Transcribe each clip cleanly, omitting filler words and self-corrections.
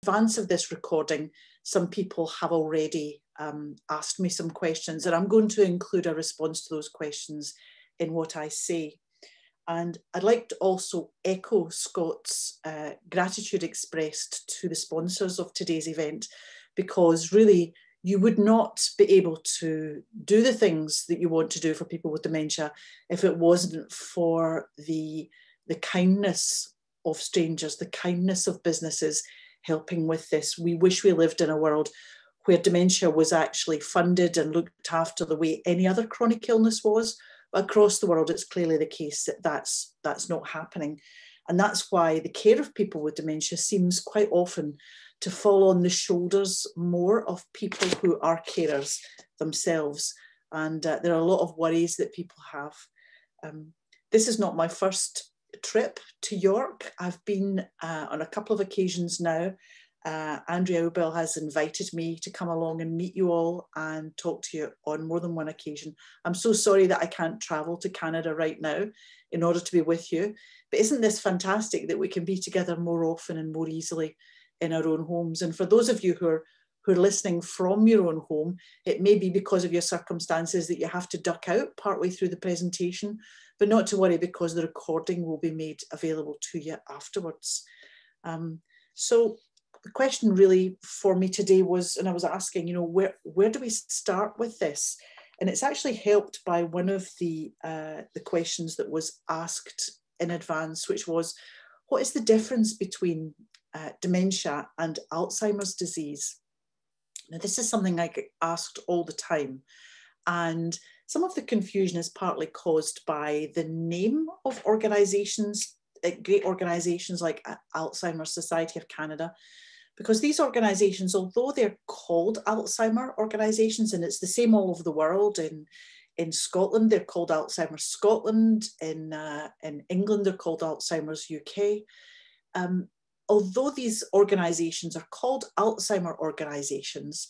advance of this recording, some people have already asked me some questions, and I'm going to include a response to those questions in what I say. And I'd like to also echo Scott's gratitude expressed to the sponsors of today's event, because really you would not be able to do the things that you want to do for people with dementia if it wasn't for the kindness of strangers, the kindness of businesses helping with this. We wish we lived in a world where dementia was actually funded and looked after the way any other chronic illness was. But across the world, it's clearly the case that that's not happening. And that's why the care of people with dementia seems quite often to fall on the shoulders more of people who are carers themselves. And there are a lot of worries that people have. This is not my first trip to York. I've been on a couple of occasions now. Andrea Ubel has invited me to come along and meet you all and talk to you on more than one occasion. I'm so sorry that I can't travel to Canada right now in order to be with you, but isn't this fantastic that we can be together more often and more easily in our own homes? And for those of you who are listening from your own home, it may be because of your circumstances that you have to duck out partway through the presentation, but not to worry, because the recording will be made available to you afterwards. So the question really for me today was, and I was asking, you know, where do we start with this? And it's actually helped by one of the questions that was asked in advance, which was, what is the difference between dementia and Alzheimer's disease? Now, this is something I get asked all the time. And some of the confusion is partly caused by the name of organisations, great organisations like Alzheimer's Society of Canada, because these organisations, although they're called Alzheimer organisations, and it's the same all over the world, in Scotland they're called Alzheimer's Scotland, in England they're called Alzheimer's UK. Although these organisations are called Alzheimer organisations,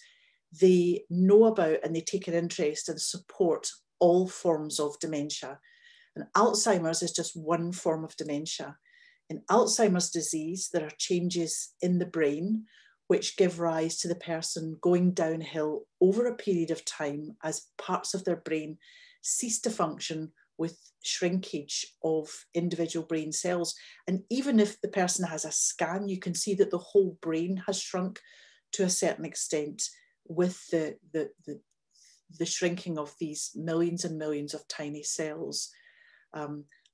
they know about and they take an interest and support all forms of dementia. And Alzheimer's is just one form of dementia. In Alzheimer's disease, there are changes in the brain which give rise to the person going downhill over a period of time as parts of their brain cease to function with shrinkage of individual brain cells. And even if the person has a scan, you can see that the whole brain has shrunk to a certain extent with the shrinking of these millions and millions of tiny cells.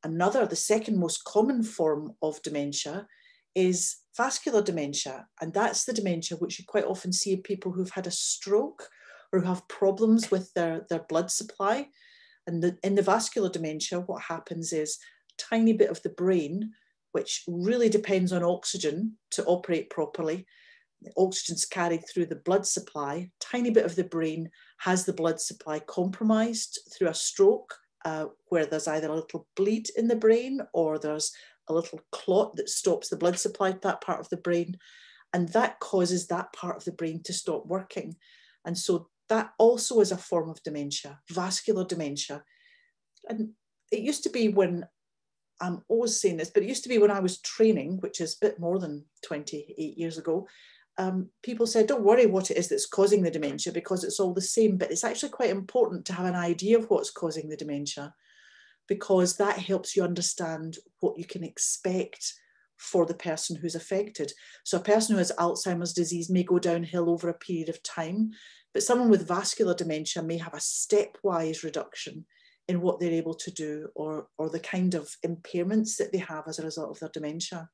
The second most common form of dementia is vascular dementia. And that's the dementia which you quite often see in people who've had a stroke or who have problems with their blood supply. And in the vascular dementia, what happens is a tiny bit of the brain, which really depends on oxygen to operate properly. The oxygen's carried through the blood supply. Tiny bit of the brain has the blood supply compromised through a stroke, where there's either a little bleed in the brain or there's a little clot that stops the blood supply to that part of the brain. And that causes that part of the brain to stop working. And so that also is a form of dementia, vascular dementia. And it used to be when, I'm always saying this, but it used to be when I was training, which is a bit more than 28 years ago, people said, don't worry what it is that's causing the dementia because it's all the same. But it's actually quite important to have an idea of what's causing the dementia, because that helps you understand what you can expect for the person who's affected. So a person who has Alzheimer's disease may go downhill over a period of time, but someone with vascular dementia may have a stepwise reduction in what they're able to do, or the kind of impairments that they have as a result of their dementia.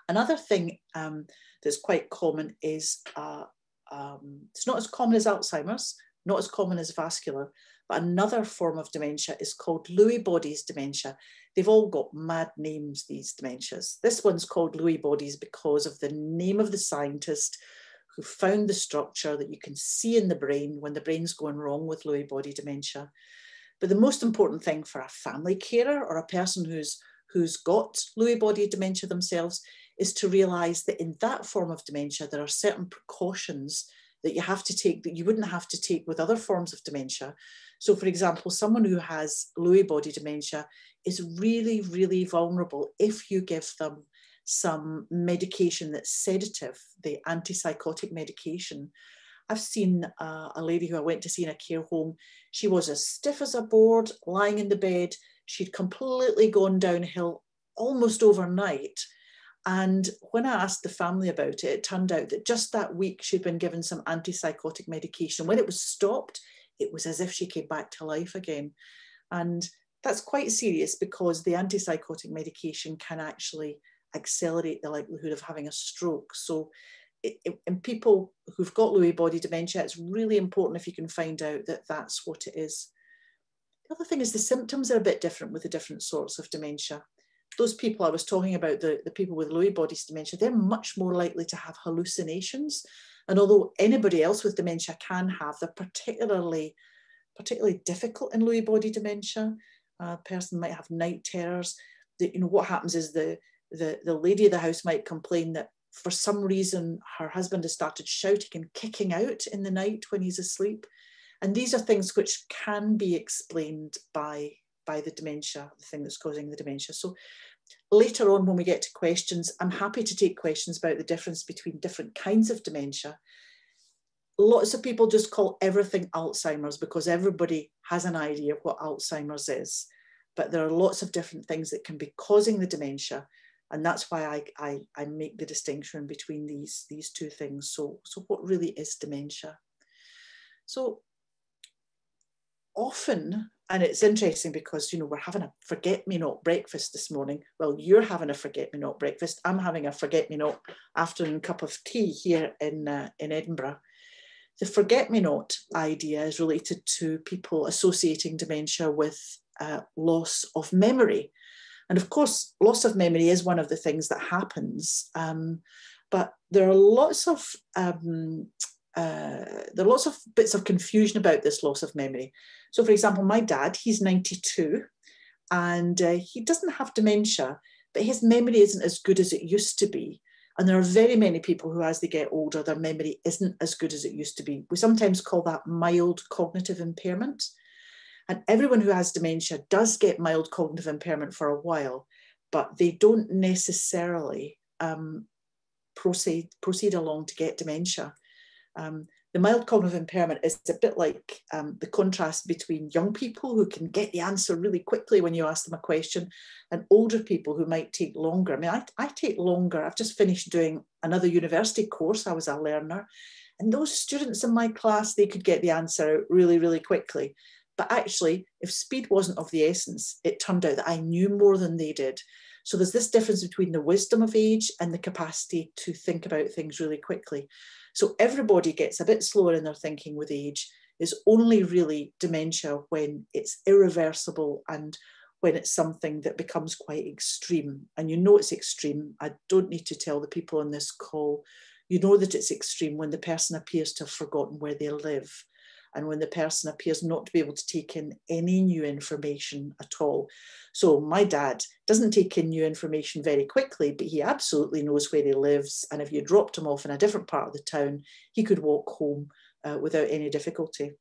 Another thing that's quite common is, it's not as common as Alzheimer's, not as common as vascular, but another form of dementia is called Lewy bodies dementia. They've all got mad names, these dementias. This one's called Lewy bodies because of the name of the scientist who found the structure that you can see in the brain when the brain's going wrong with Lewy body dementia. But the most important thing for a family carer or a person who's got Lewy body dementia themselves is to realise that in that form of dementia, there are certain precautions that you have to take that you wouldn't have to take with other forms of dementia. So for example, someone who has Lewy body dementia is really, really vulnerable if you give them some medication that's sedative, the antipsychotic medication. I've seen a lady who I went to see in a care home. She was as stiff as a board, lying in the bed. She'd completely gone downhill almost overnight. And when I asked the family about it, it turned out that just that week she'd been given some antipsychotic medication. When it was stopped, it was as if she came back to life again. And that's quite serious because the antipsychotic medication can actually accelerate the likelihood of having a stroke. So in people who've got Lewy body dementia, it's really important if you can find out that that's what it is. The other thing is the symptoms are a bit different with the different sorts of dementia. Those people I was talking about, the people with Lewy body dementia, they're much more likely to have hallucinations. And although anybody else with dementia can have, they're particularly difficult in Lewy body dementia. A person might have night terrors. What happens is the lady of the house might complain that for some reason her husband has started shouting and kicking out in the night when he's asleep. And these are things which can be explained by the dementia, the thing that's causing the dementia. So later on when we get to questions, I'm happy to take questions about the difference between different kinds of dementia. Lots of people just call everything Alzheimer's because everybody has an idea of what Alzheimer's is. But there are lots of different things that can be causing the dementia. And that's why I make the distinction between these two things. So what really is dementia? So often, and it's interesting because, we're having a forget-me-not breakfast this morning. Well, you're having a forget-me-not breakfast. I'm having a forget-me-not afternoon cup of tea here in Edinburgh. The forget-me-not idea is related to people associating dementia with loss of memory. And of course, loss of memory is one of the things that happens. But there are lots of bits of confusion about this loss of memory. So for example, my dad, he's 92 and he doesn't have dementia, but his memory isn't as good as it used to be. And there are very many people who, as they get older, their memory isn't as good as it used to be. We sometimes call that mild cognitive impairment. And everyone who has dementia does get mild cognitive impairment for a while, but they don't necessarily proceed along to get dementia. The mild cognitive impairment is a bit like the contrast between young people who can get the answer really quickly when you ask them a question and older people who might take longer. I mean, I take longer. I've just finished doing another university course. I was a learner. And those students in my class, they could get the answer out really, really quickly. But actually, if speed wasn't of the essence, it turned out that I knew more than they did. So there's this difference between the wisdom of age and the capacity to think about things really quickly. So everybody gets a bit slower in their thinking with age. It's only really dementia when it's irreversible and when it's something that becomes quite extreme. And it's extreme. I don't need to tell the people on this call, you know that it's extreme when the person appears to have forgotten where they live. And when the person appears not to be able to take in any new information at all. So my dad doesn't take in new information very quickly, but he absolutely knows where he lives. And if you dropped him off in a different part of the town, he could walk home without any difficulty.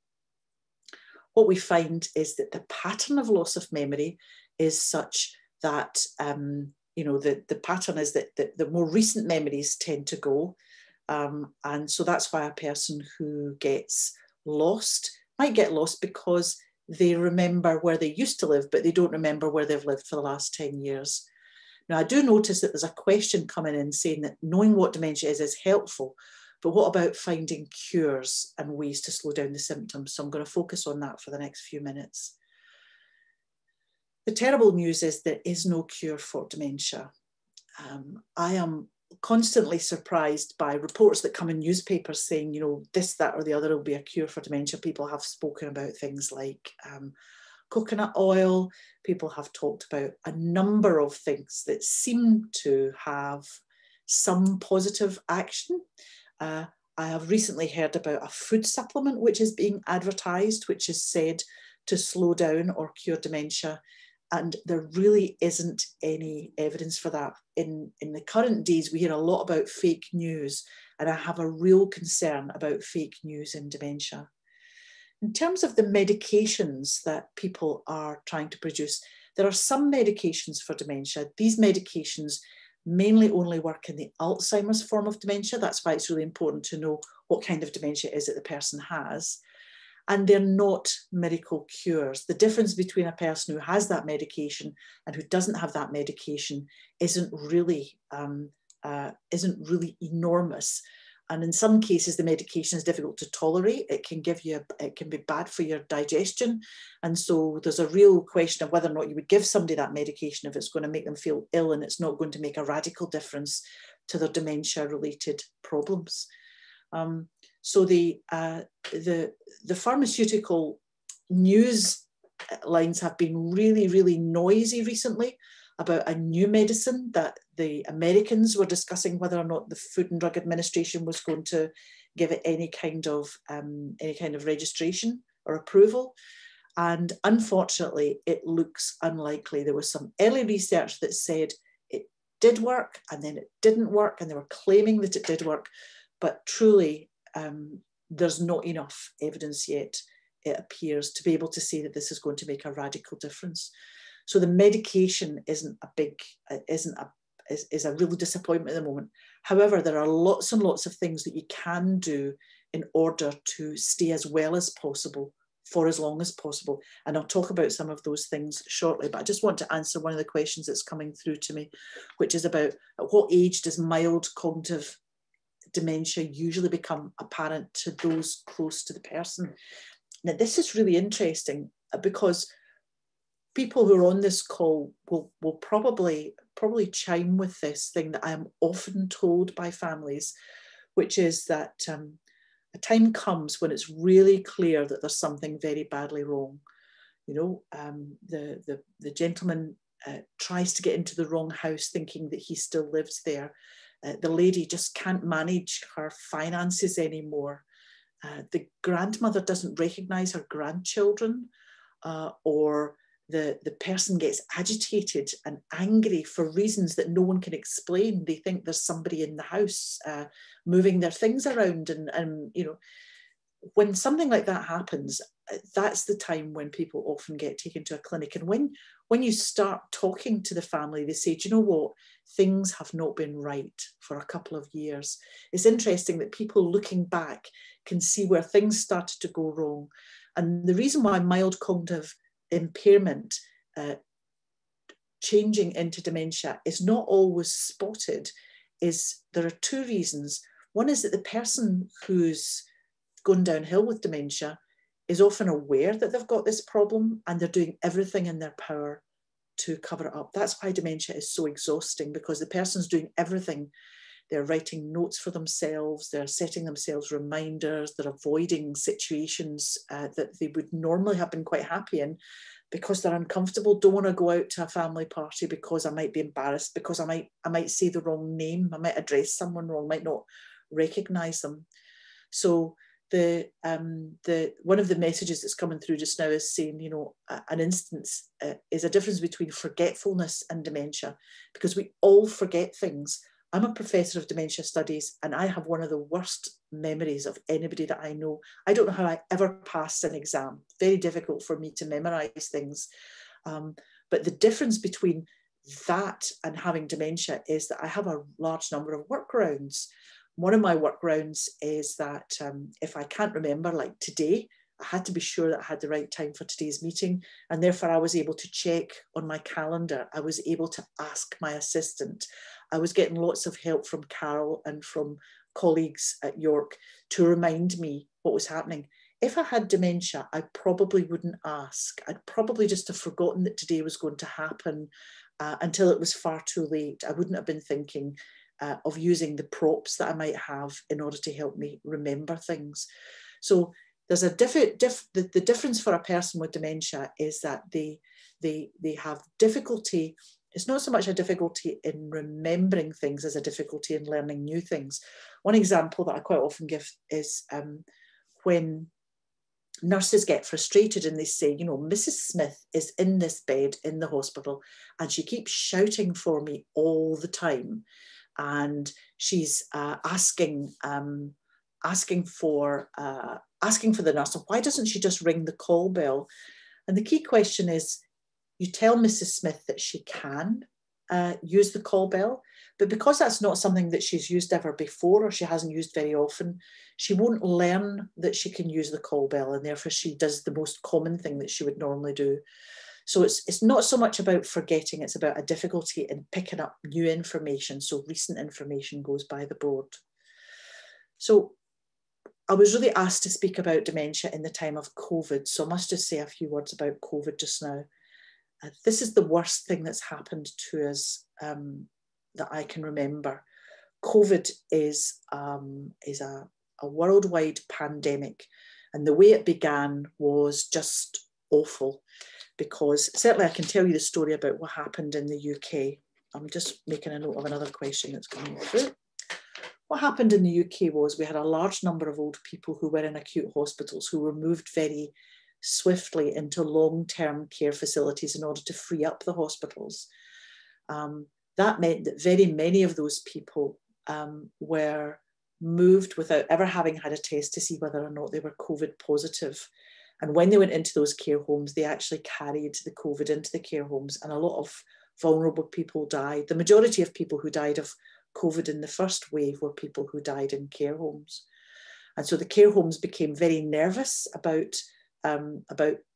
What we find is that the pattern of loss of memory is such that, the pattern is that the more recent memories tend to go. And so that's why a person who gets lost might get lost because they remember where they used to live, but they don't remember where they've lived for the last 10 years. Now, I do notice that there's a question coming in saying that knowing what dementia is helpful, but what about finding cures and ways to slow down the symptoms? So I'm going to focus on that for the next few minutes. The terrible news is there is no cure for dementia. I am constantly surprised by reports that come in newspapers saying, this, that, or the other will be a cure for dementia. People have spoken about things like coconut oil. People have talked about a number of things that seem to have some positive action. I have recently heard about a food supplement which is being advertised, which is said to slow down or cure dementia. And there really isn't any evidence for that. In the current days, we hear a lot about fake news, and I have a real concern about fake news in dementia. In terms of the medications that people are trying to produce, there are some medications for dementia. These medications mainly only work in the Alzheimer's form of dementia. That's why it's really important to know what kind of dementia it is that the person has. And they're not miracle cures. The difference between a person who has that medication and who doesn't have that medication isn't really enormous. And in some cases, the medication is difficult to tolerate. It can be bad for your digestion. And so there's a real question of whether or not you would give somebody that medication if it's going to make them feel ill and it's not going to make a radical difference to their dementia-related problems. So the pharmaceutical news lines have been really, really noisy recently about a new medicine that the Americans were discussing whether or not the Food and Drug Administration was going to give it any kind of registration or approval. And unfortunately, it looks unlikely. There was some early research that said it did work and then it didn't work, and they were claiming that it did work, but truly there's not enough evidence yet, it appears, to be able to say that this is going to make a radical difference. So the medication is a real disappointment at the moment. However, there are lots and lots of things that you can do in order to stay as well as possible for as long as possible. And I'll talk about some of those things shortly, but I just want to answer one of the questions that's coming through to me, which is about at what age does mild cognitive dementia usually become apparent to those close to the person. Now, this is really interesting because people who are on this call will probably chime with this thing that I am often told by families, which is that a time comes when it's really clear that there's something very badly wrong. You know, the gentleman tries to get into the wrong house thinking that he still lives there. The lady just can't manage her finances anymore. The grandmother doesn't recognise her grandchildren, or the person gets agitated and angry for reasons that no one can explain. They think there's somebody in the house moving their things around, and you know, when something like that happens, that's the time when people often get taken to a clinic. And when you start talking to the family, they say, do you know what? Things have not been right for a couple of years. It's interesting that people looking back can see where things started to go wrong. And the reason why mild cognitive impairment changing into dementia is not always spotted is there are two reasons. One is that the person who's gone downhill with dementia is often aware that they've got this problem and they're doing everything in their power to cover it up. That's why dementia is so exhausting, because the person's doing everything. They're writing notes for themselves, they're setting themselves reminders, they're avoiding situations that they would normally have been quite happy in because they're uncomfortable, don't want to go out to a family party because I might be embarrassed, because I might say the wrong name, I might address someone wrong, might not recognise them. So one of the messages that's coming through just now is saying, you know, an instance is a difference between forgetfulness and dementia, because we all forget things. I'm a professor of dementia studies and I have one of the worst memories of anybody that I know. I don't know how I ever passed an exam. Very difficult for me to memorise things. But the difference between that and having dementia is that I have a large number of workarounds. One of my workarounds is that if I can't remember, like today, I had to be sure that I had the right time for today's meeting, and therefore I was able to check on my calendar. I was able to ask my assistant. I was getting lots of help from Carol and from colleagues at York to remind me what was happening. If I had dementia, I probably wouldn't ask. I'd probably just have forgotten that today was going to happen until it was far too late. I wouldn't have been thinking of using the props that I might have in order to help me remember things. So there's a the difference for a person with dementia is that they have difficulty. It's not so much a difficulty in remembering things as a difficulty in learning new things. One example that I quite often give is when nurses get frustrated and they say, you know, Mrs. Smith is in this bed in the hospital and she keeps shouting for me all the time. And she's asking for the nurse, why doesn't she just ring the call bell? And the key question is, you tell Mrs. Smith that she can use the call bell, But because that's not something that she's used ever before, or she hasn't used very often, she won't learn that she can use the call bell, and therefore she does the most common thing that she would normally do. So it's not so much about forgetting, it's about a difficulty in picking up new information. So recent information goes by the board. So I was really asked to speak about dementia in the time of COVID. So I must just say a few words about COVID just now. This is the worst thing that's happened to us that I can remember. COVID is a worldwide pandemic. And the way it began was just awful, because certainly I can tell you the story about what happened in the UK. I'm just making a note of another question that's coming through. What happened in the UK was we had a large number of old people who were in acute hospitals who were moved very swiftly into long-term care facilities in order to free up the hospitals. That meant that very many of those people were moved without ever having had a test to see whether or not they were COVID positive. And when they went into those care homes, they actually carried the COVID into the care homes, and a lot of vulnerable people died. The majority of people who died of COVID in the first wave were people who died in care homes. And so the care homes became very nervous about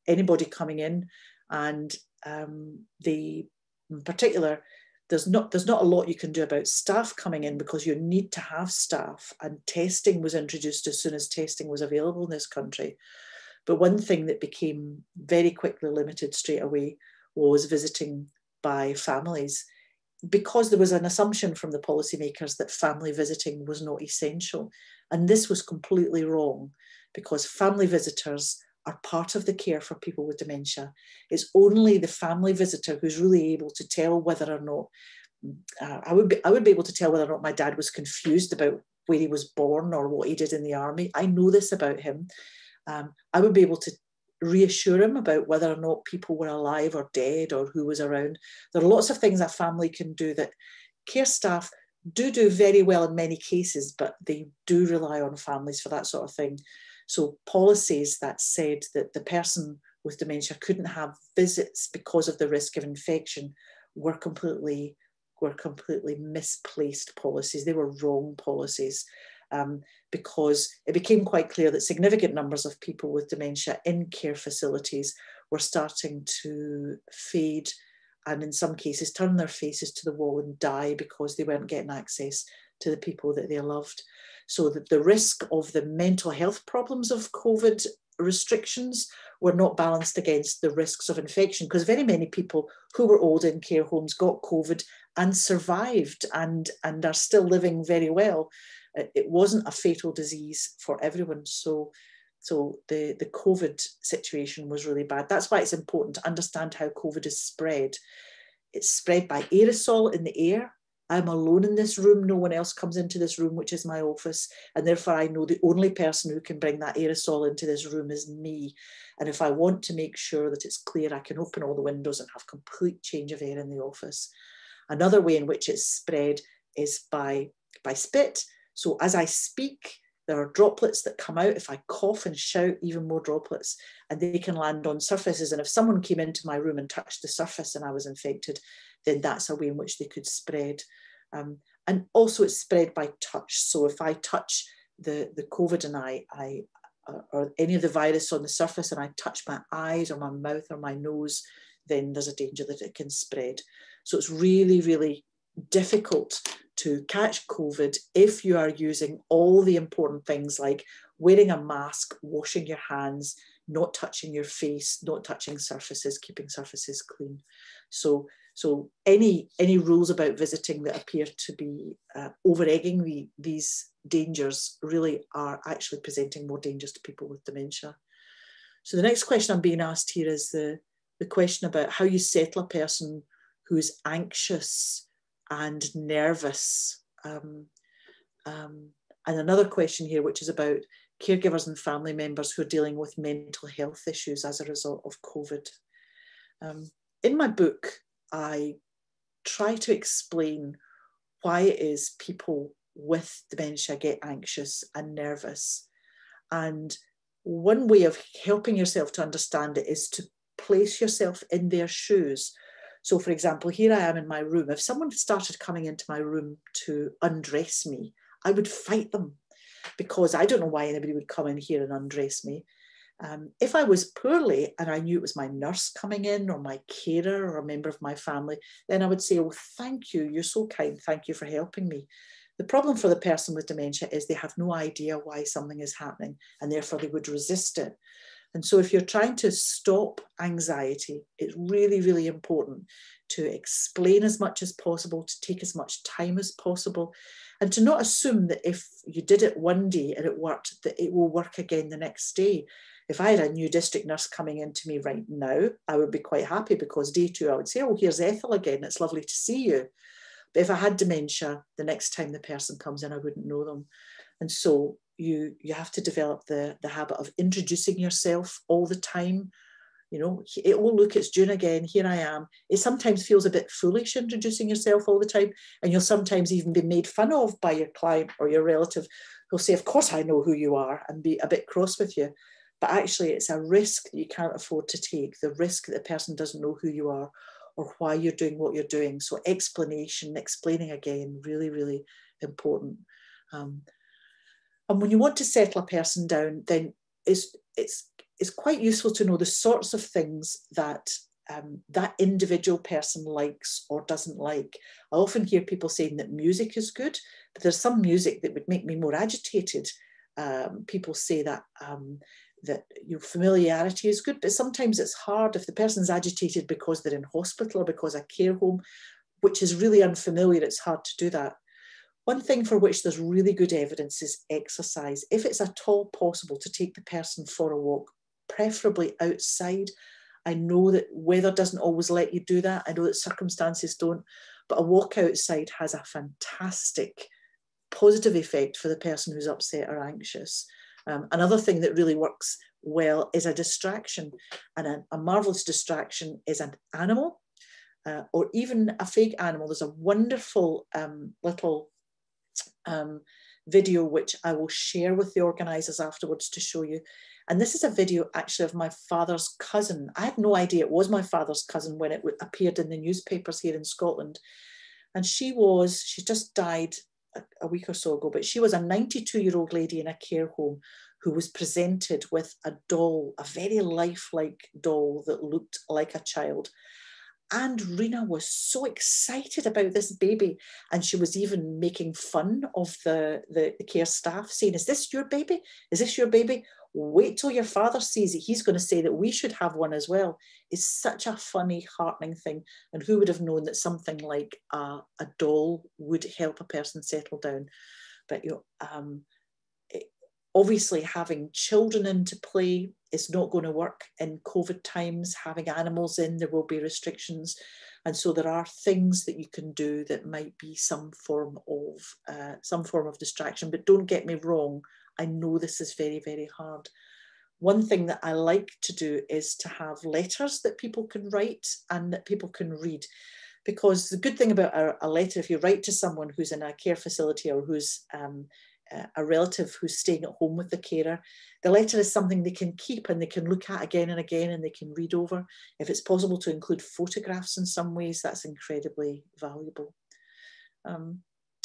anybody coming in, and in particular, there's not a lot you can do about staff coming in, because you need to have staff, and testing was introduced as soon as testing was available in this country. But one thing that became very quickly limited straight away was visiting by families, because there was an assumption from the policymakers that family visiting was not essential. And this was completely wrong, because family visitors are part of the care for people with dementia. It's only the family visitor who's really able to tell whether or not, I would be able to tell whether or not my dad was confused about where he was born or what he did in the army. I know this about him. I would be able to reassure him about whether or not people were alive or dead or who was around. There are lots of things a family can do that care staff do very well in many cases, but they do rely on families for that sort of thing. So policies that said that the person with dementia couldn't have visits because of the risk of infection were completely misplaced policies. They were wrong policies. Because it became quite clear that significant numbers of people with dementia in care facilities were starting to fade, and in some cases turn their faces to the wall and die because they weren't getting access to the people that they loved. So that the risk of the mental health problems of COVID restrictions were not balanced against the risks of infection, because very many people who were old in care homes got COVID and survived and are still living very well. It wasn't a fatal disease for everyone. So the COVID situation was really bad. That's why it's important to understand how COVID is spread. It's spread by aerosol in the air. I'm alone in this room. No one else comes into this room, which is my office. And therefore, I know the only person who can bring that aerosol into this room is me. And if I want to make sure that it's clear, I can open all the windows and have complete change of air in the office. Another way in which it's spread is by spit. So as I speak, there are droplets that come out. If I cough and shout, even more droplets, and they can land on surfaces. And if someone came into my room and touched the surface and I was infected, then that's a way in which they could spread. And also it's spread by touch. So if I touch the COVID and or any of the virus on the surface and I touch my eyes or my mouth or my nose, then there's a danger that it can spread. So it's really, really difficult to catch COVID if you are using all the important things like wearing a mask, washing your hands, not touching your face, not touching surfaces, keeping surfaces clean. So any rules about visiting that appear to be over-egging these dangers really are actually presenting more dangers to people with dementia. So the next question I'm being asked here is the question about how you settle a person who's anxious and nervous. And another question here, which is about caregivers and family members who are dealing with mental health issues as a result of COVID. In my book, I try to explain why it is people with dementia get anxious and nervous. And one way of helping yourself to understand it is to place yourself in their shoes. So for example, here I am in my room. If someone started coming into my room to undress me, I would fight them, because I don't know why anybody would come in here and undress me. If I was poorly and I knew it was my nurse coming in, or my carer, or a member of my family, then I would say, oh, thank you, you're so kind, thank you for helping me. The problem for the person with dementia is they have no idea why something is happening, and therefore they would resist it. And so if you're trying to stop anxiety, it's really, really important to explain as much as possible, to take as much time as possible, and to not assume that if you did it one day and it worked, that it will work again the next day. If I had a new district nurse coming into me right now, I would be quite happy, because day 2, I would say, oh, here's Ethel again. It's lovely to see you. But if I had dementia, the next time the person comes in, I wouldn't know them. And so you have to develop the habit of introducing yourself all the time. You know, oh, look, it's June again, here I am. It sometimes feels a bit foolish introducing yourself all the time, and you'll sometimes even be made fun of by your client or your relative who'll say, of course I know who you are, and be a bit cross with you. But actually it's a risk that you can't afford to take, the risk that the person doesn't know who you are or why you're doing what you're doing. So explaining again, really, really important. And when you want to settle a person down, then it's quite useful to know the sorts of things that that individual person likes or doesn't like. I often hear people saying that music is good, but there's some music that would make me more agitated. People say that that your familiarity is good, but sometimes it's hard if the person's agitated because they're in hospital or because a care home, which is really unfamiliar. It's hard to do that. One thing for which there's really good evidence is exercise. If it's at all possible to take the person for a walk, preferably outside. I know that weather doesn't always let you do that. I know that circumstances don't, but a walk outside has a fantastic positive effect for the person who's upset or anxious. Another thing that really works well is a distraction, and a marvelous distraction is an animal or even a fake animal. There's a wonderful little video which I will share with the organisers afterwards to show you. And this is a video actually of my father's cousin. I had no idea it was my father's cousin when it appeared in the newspapers here in Scotland. And she just died a week or so ago, but she was a 92-year-old lady in a care home who was presented with a doll, a very lifelike doll that looked like a child. And Rena was so excited about this baby. And she was even making fun of the care staff, saying, is this your baby? Is this your baby? Wait till your father sees it. He's going to say that we should have one as well. It's such a funny, heartening thing. And who would have known that something like a doll would help a person settle down? But obviously having children into play is not going to work in COVID times. Having animals in, there will be restrictions. And so there are things that you can do that might be some form of distraction. But don't get me wrong, I know this is very, very hard. One thing that I like to do is to have letters that people can write and that people can read. Because the good thing about a letter, if you write to someone who's in a care facility or who's a relative who's staying at home with the carer, the letter is something they can keep and they can look at again and again and they can read over. If it's possible to include photographs in some ways, that's incredibly valuable.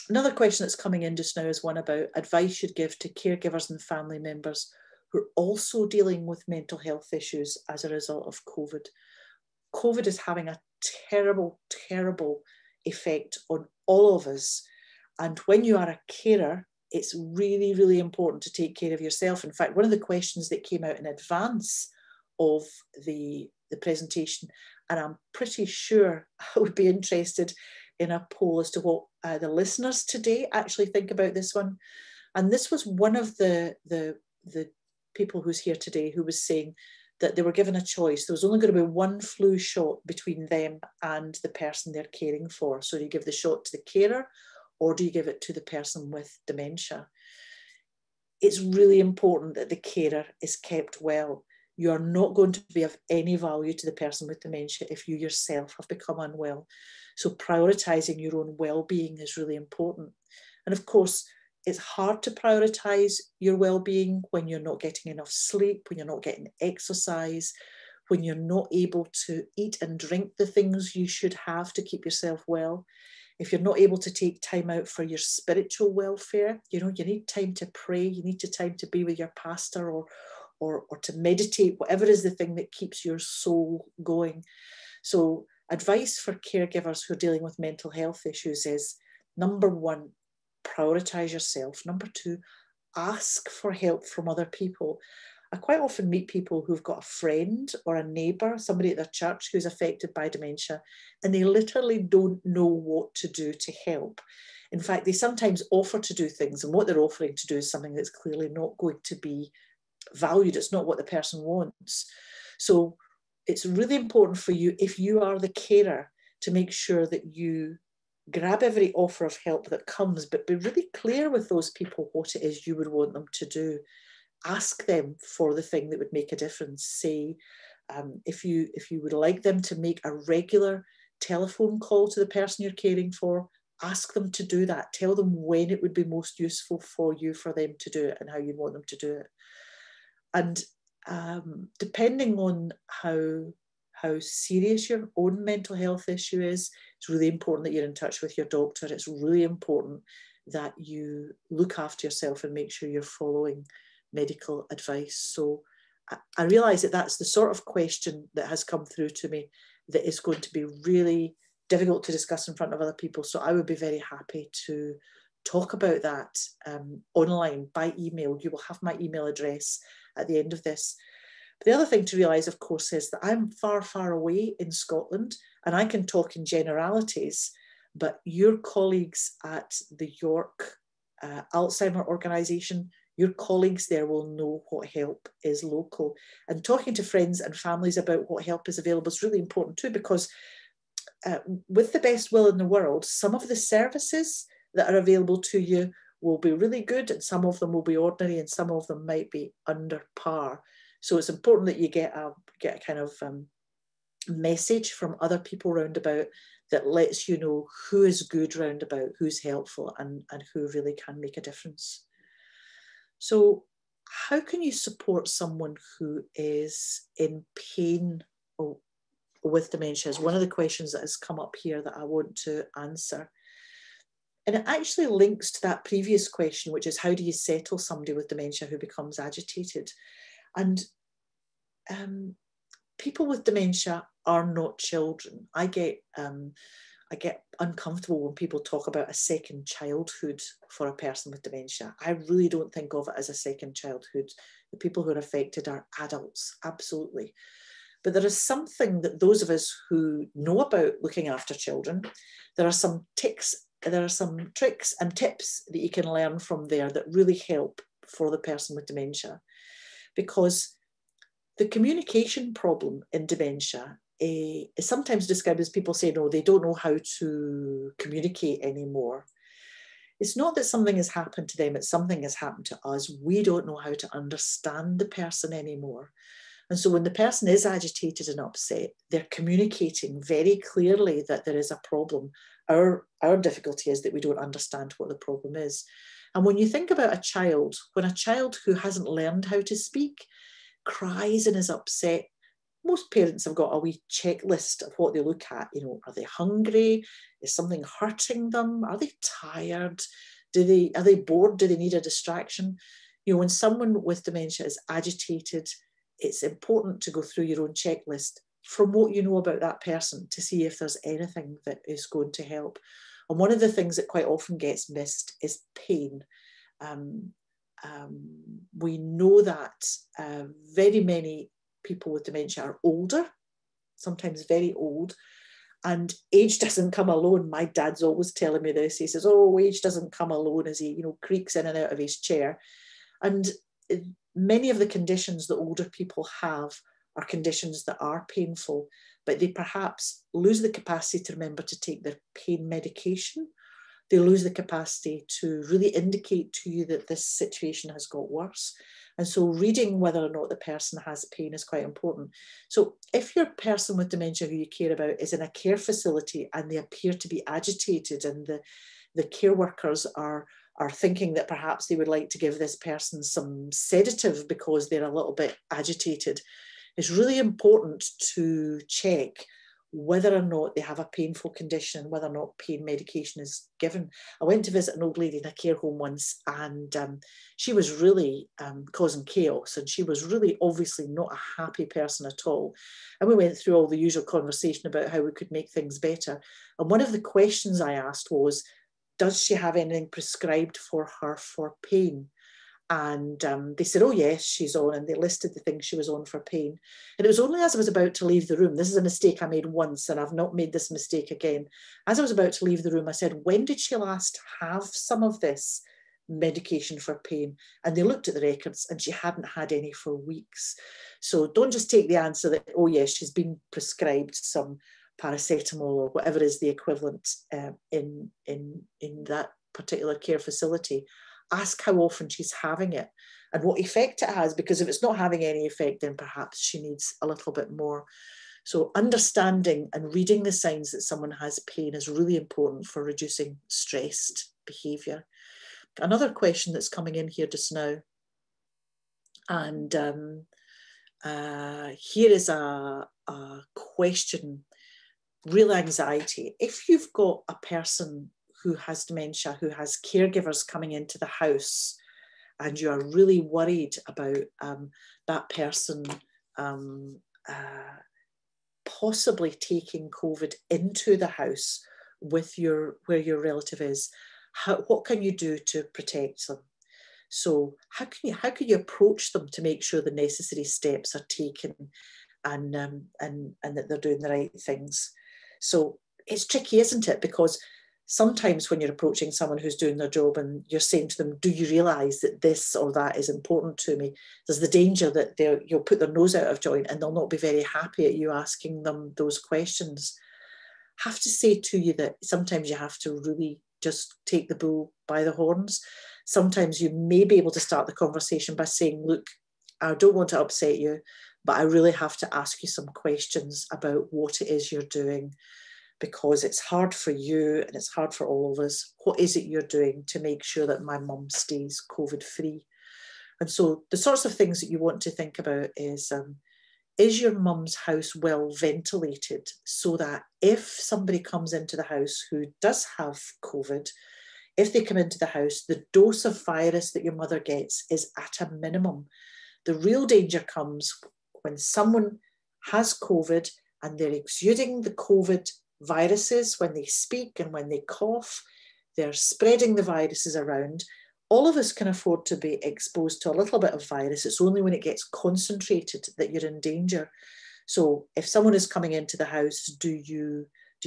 Another question that's coming in just now is one about advice you'd give to caregivers and family members who are also dealing with mental health issues as a result of COVID. COVID is having a terrible, terrible effect on all of us. And when you are a carer, it's really, really important to take care of yourself. In fact, one of the questions that came out in advance of the presentation, and I'm pretty sure I would be interested in a poll as to what the listeners today actually think about this one. And this was one of the people who's here today who was saying that they were given a choice. There was only going to be one flu shot between them and the person they're caring for. So do you give the shot to the carer or do you give it to the person with dementia? It's really important that the carer is kept well. You are not going to be of any value to the person with dementia if you yourself have become unwell. So prioritising your own well-being is really important. And of course, it's hard to prioritise your well-being when you're not getting enough sleep, when you're not getting exercise, when you're not able to eat and drink the things you should have to keep yourself well, if you're not able to take time out for your spiritual welfare, you know, you need time to pray, you need time to be with your pastor or to meditate, whatever is the thing that keeps your soul going. So advice for caregivers who are dealing with mental health issues is, number one, prioritize yourself. Number two, ask for help from other people. I quite often meet people who've got a friend or a neighbour, somebody at their church who's affected by dementia, and they literally don't know what to do to help. In fact, they sometimes offer to do things, and what they're offering to do is something that's clearly not going to be valued. It's not what the person wants. So it's really important for you, if you are the carer, to make sure that you grab every offer of help that comes, but be really clear with those people what it is you would want them to do. Ask them for the thing that would make a difference. Say, if you would like them to make a regular telephone call to the person you're caring for, ask them to do that. Tell them when it would be most useful for you for them to do it and how you want them to do it. And depending on how serious your own mental health issue is, it's really important that you're in touch with your doctor. It's really important that you look after yourself and make sure you're following medical advice. So I realise that that's the sort of question that has come through to me that is going to be really difficult to discuss in front of other people. So I would be very happy to talk about that online by email. You will have my email address at the end of this. But the other thing to realise, of course, is that I'm far, far away in Scotland, and I can talk in generalities, but your colleagues at the York Alzheimer organisation, your colleagues there will know what help is local. And talking to friends and families about what help is available is really important too, because with the best will in the world, some of the services that are available to you will be really good, and some of them will be ordinary, and some of them might be under par. So it's important that you get a kind of message from other people round about that lets you know who is good round about, who's helpful, and who really can make a difference. So how can you support someone who is in pain with dementia is one of the questions that has come up here that I want to answer. And it actually links to that previous question, which is how do you settle somebody with dementia who becomes agitated? And people with dementia are not children. I get uncomfortable when people talk about a second childhood for a person with dementia. I really don't think of it as a second childhood. The people who are affected are adults, absolutely. But there is something that those of us who know about looking after children, there are some tricks and tips that you can learn from there that really help for the person with dementia. Because the communication problem in dementia is sometimes described as people say, no, they don't know how to communicate anymore. It's not that something has happened to them, it's something has happened to us. We don't know how to understand the person anymore. And so when the person is agitated and upset, they're communicating very clearly that there is a problem. Our difficulty is that we don't understand what the problem is. And when you think about a child, when a child who hasn't learned how to speak cries and is upset, most parents have got a wee checklist of what they look at. You know, are they hungry? Is something hurting them? Are they tired? Are they bored? Do they need a distraction? You know, when someone with dementia is agitated, it's important to go through your own checklist from what you know about that person to see if there's anything that is going to help. And one of the things that quite often gets missed is pain. We know that very many people with dementia are older, sometimes very old, and age doesn't come alone. My dad's always telling me this. He says, oh, age doesn't come alone, as he, you know, creaks in and out of his chair. And many of the conditions that older people have are conditions that are painful, but they perhaps lose the capacity to remember to take their pain medication. They lose the capacity to really indicate to you that this situation has got worse. And so reading whether or not the person has pain is quite important. So if your person with dementia who you care about is in a care facility and they appear to be agitated and the care workers are thinking that perhaps they would like to give this person some sedative because they're a little bit agitated, it's really important to check whether or not they have a painful condition, whether or not pain medication is given. I went to visit an old lady in a care home once, and she was really causing chaos, and she was really obviously not a happy person at all. And we went through all the usual conversation about how we could make things better. And one of the questions I asked was, does she have anything prescribed for her for pain? And they said, oh yes, she's on, and they listed the things she was on for pain. And it was only as I was about to leave the room, this is a mistake I made once, and I've not made this mistake again. As I was about to leave the room, I said, when did she last have some of this medication for pain? And they looked at the records, and she hadn't had any for weeks. So don't just take the answer that, oh yes, she's been prescribed some paracetamol or whatever is the equivalent in that particular care facility. Ask how often she's having it and what effect it has, because if it's not having any effect, then perhaps she needs a little bit more. So understanding and reading the signs that someone has pain is really important for reducing stressed behaviour. Another question that's coming in here just now, and here is a question, real anxiety. If you've got a person who has dementia, who has caregivers coming into the house, and you are really worried about that person possibly taking COVID into the house with where your relative is, what can you do to protect them? So how can you approach them to make sure the necessary steps are taken and that they're doing the right things? So it's tricky, isn't it? Because sometimes when you're approaching someone who's doing their job and you're saying to them, do you realise that this or that is important to me? There's the danger that you'll put their nose out of joint and they'll not be very happy at you asking them those questions. I have to say to you that sometimes you have to really just take the bull by the horns. Sometimes you may be able to start the conversation by saying, look, I don't want to upset you, but I really have to ask you some questions about what it is you're doing, because it's hard for you and it's hard for all of us. What is it you're doing to make sure that my mum stays COVID-free? And so the sorts of things that you want to think about is your mum's house well ventilated, so that if somebody comes into the house who does have COVID, if they come into the house, the dose of virus that your mother gets is at a minimum. The real danger comes when someone has COVID and they're exuding the COVID viruses when they speak and when they cough. They're spreading the viruses around. All of us can afford to be exposed to a little bit of virus. It's only when it gets concentrated that you're in danger. So if someone is coming into the house, do you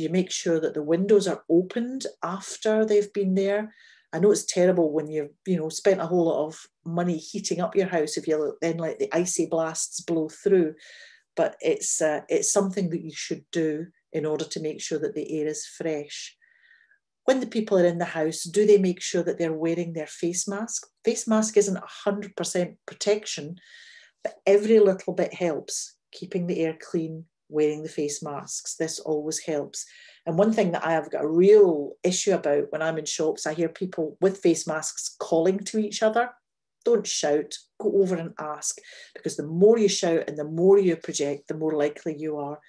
make sure that the windows are opened after they've been there? I know it's terrible when you've spent a whole lot of money heating up your house if you then let the icy blasts blow through, but it's something that you should do in order to make sure that the air is fresh. When the people are in the house, do they make sure that they're wearing their face mask? Face mask isn't 100% protection, but every little bit helps. Keeping the air clean, wearing the face masks, this always helps. And one thing that I have got a real issue about when I'm in shops, I hear people with face masks calling to each other. Don't shout, go over and ask, because the more you shout and the more you project, the more likely you are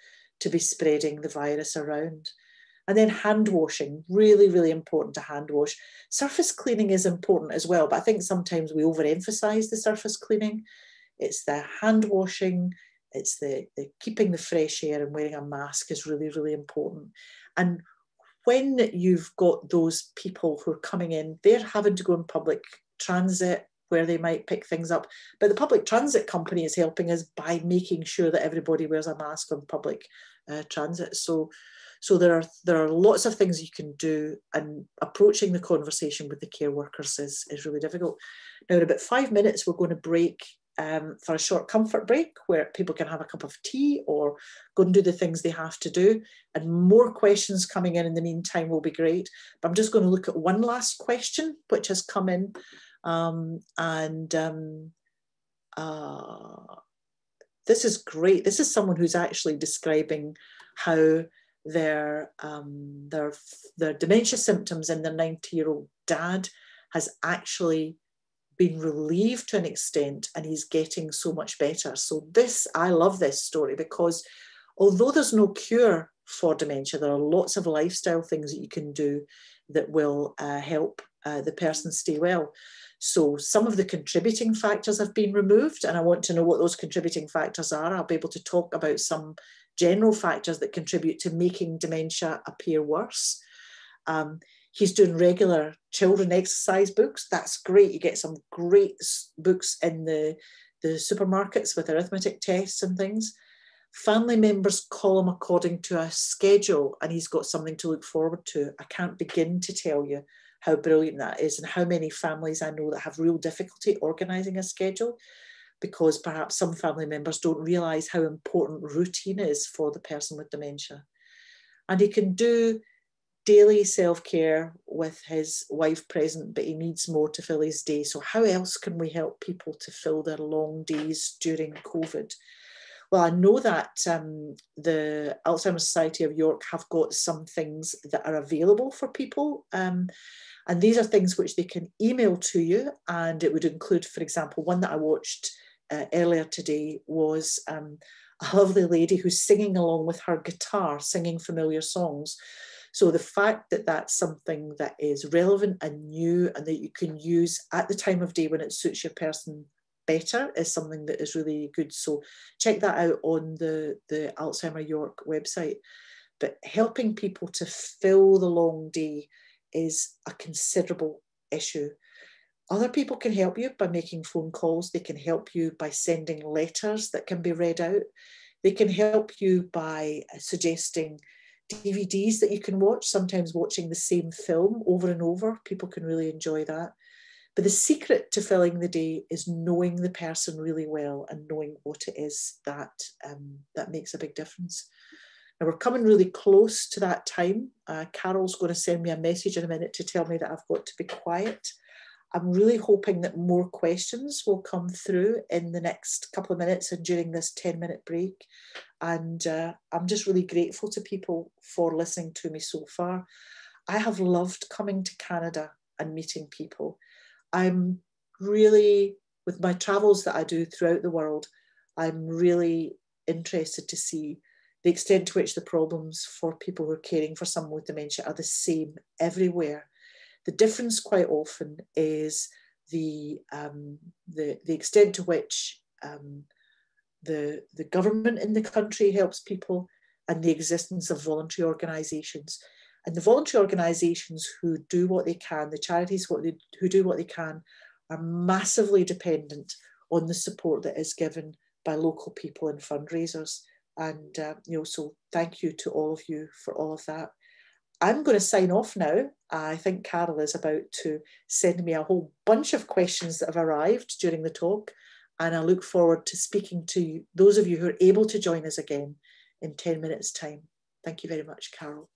to be spreading the virus around. And then hand washing, really, really important to hand wash. Surface cleaning is important as well, but I think sometimes we overemphasize the surface cleaning. It's the hand washing, it's the keeping the fresh air, and wearing a mask is really, really important. And when you've got those people who are coming in, they're having to go in public transit where they might pick things up. But the public transit company is helping us by making sure that everybody wears a mask on public transit. So there are lots of things you can do, and approaching the conversation with the care workers is really difficult. Now, in about 5 minutes, we're going to break for a short comfort break where people can have a cup of tea or go and do the things they have to do. And more questions coming in the meantime will be great. But I'm just going to look at one last question which has come in. This is great. This is someone who's actually describing how their dementia symptoms in their 90-year-old dad has actually been relieved to an extent, and he's getting so much better. So this, I love this story, because although there's no cure for dementia, there are lots of lifestyle things that you can do that will help the person stay well. So some of the contributing factors have been removed, and I want to know what those contributing factors are. I'll be able to talk about some general factors that contribute to making dementia appear worse. He's doing regular children exercise books. That's great. You get some great books in the supermarkets with arithmetic tests and things. Family members call him according to a schedule, and he's got something to look forward to. I can't begin to tell you how brilliant that is, and how many families I know that have real difficulty organising a schedule, because perhaps some family members don't realise how important routine is for the person with dementia. And he can do daily self-care with his wife present, but he needs more to fill his day. So how else can we help people to fill their long days during COVID? Well, I know that the Alzheimer's Society of York have got some things that are available for people. And these are things which they can email to you. And it would include, for example, one that I watched earlier today was a lovely lady who's singing along with her guitar, singing familiar songs. So the fact that that's something that is relevant and new and that you can use at the time of day when it suits your person better is something that is really good. So check that out on the Alzheimer York website. But helping people to fill the long day is a considerable issue. Other people can help you by making phone calls. They can help you by sending letters that can be read out. They can help you by suggesting DVDs that you can watch, sometimes watching the same film over and over. People can really enjoy that. But the secret to filling the day is knowing the person really well and knowing what it is that makes a big difference. Now we're coming really close to that time. Carol's going to send me a message in a minute to tell me that I've got to be quiet. I'm really hoping that more questions will come through in the next couple of minutes and during this 10-minute break. And I'm just really grateful to people for listening to me so far. I have loved coming to Canada and meeting people. I'm really, with my travels that I do throughout the world, I'm really interested to see the extent to which the problems for people who are caring for someone with dementia are the same everywhere. The difference quite often is the extent to which the government in the country helps people, and the existence of voluntary organisations. And the voluntary organisations who do what they can, the charities who do what they can, are massively dependent on the support that is given by local people and fundraisers. And so thank you to all of you for all of that. I'm going to sign off now. I think Carol is about to send me a whole bunch of questions that have arrived during the talk, and I look forward to speaking to those of you who are able to join us again in 10 minutes' time. Thank you very much, Carol.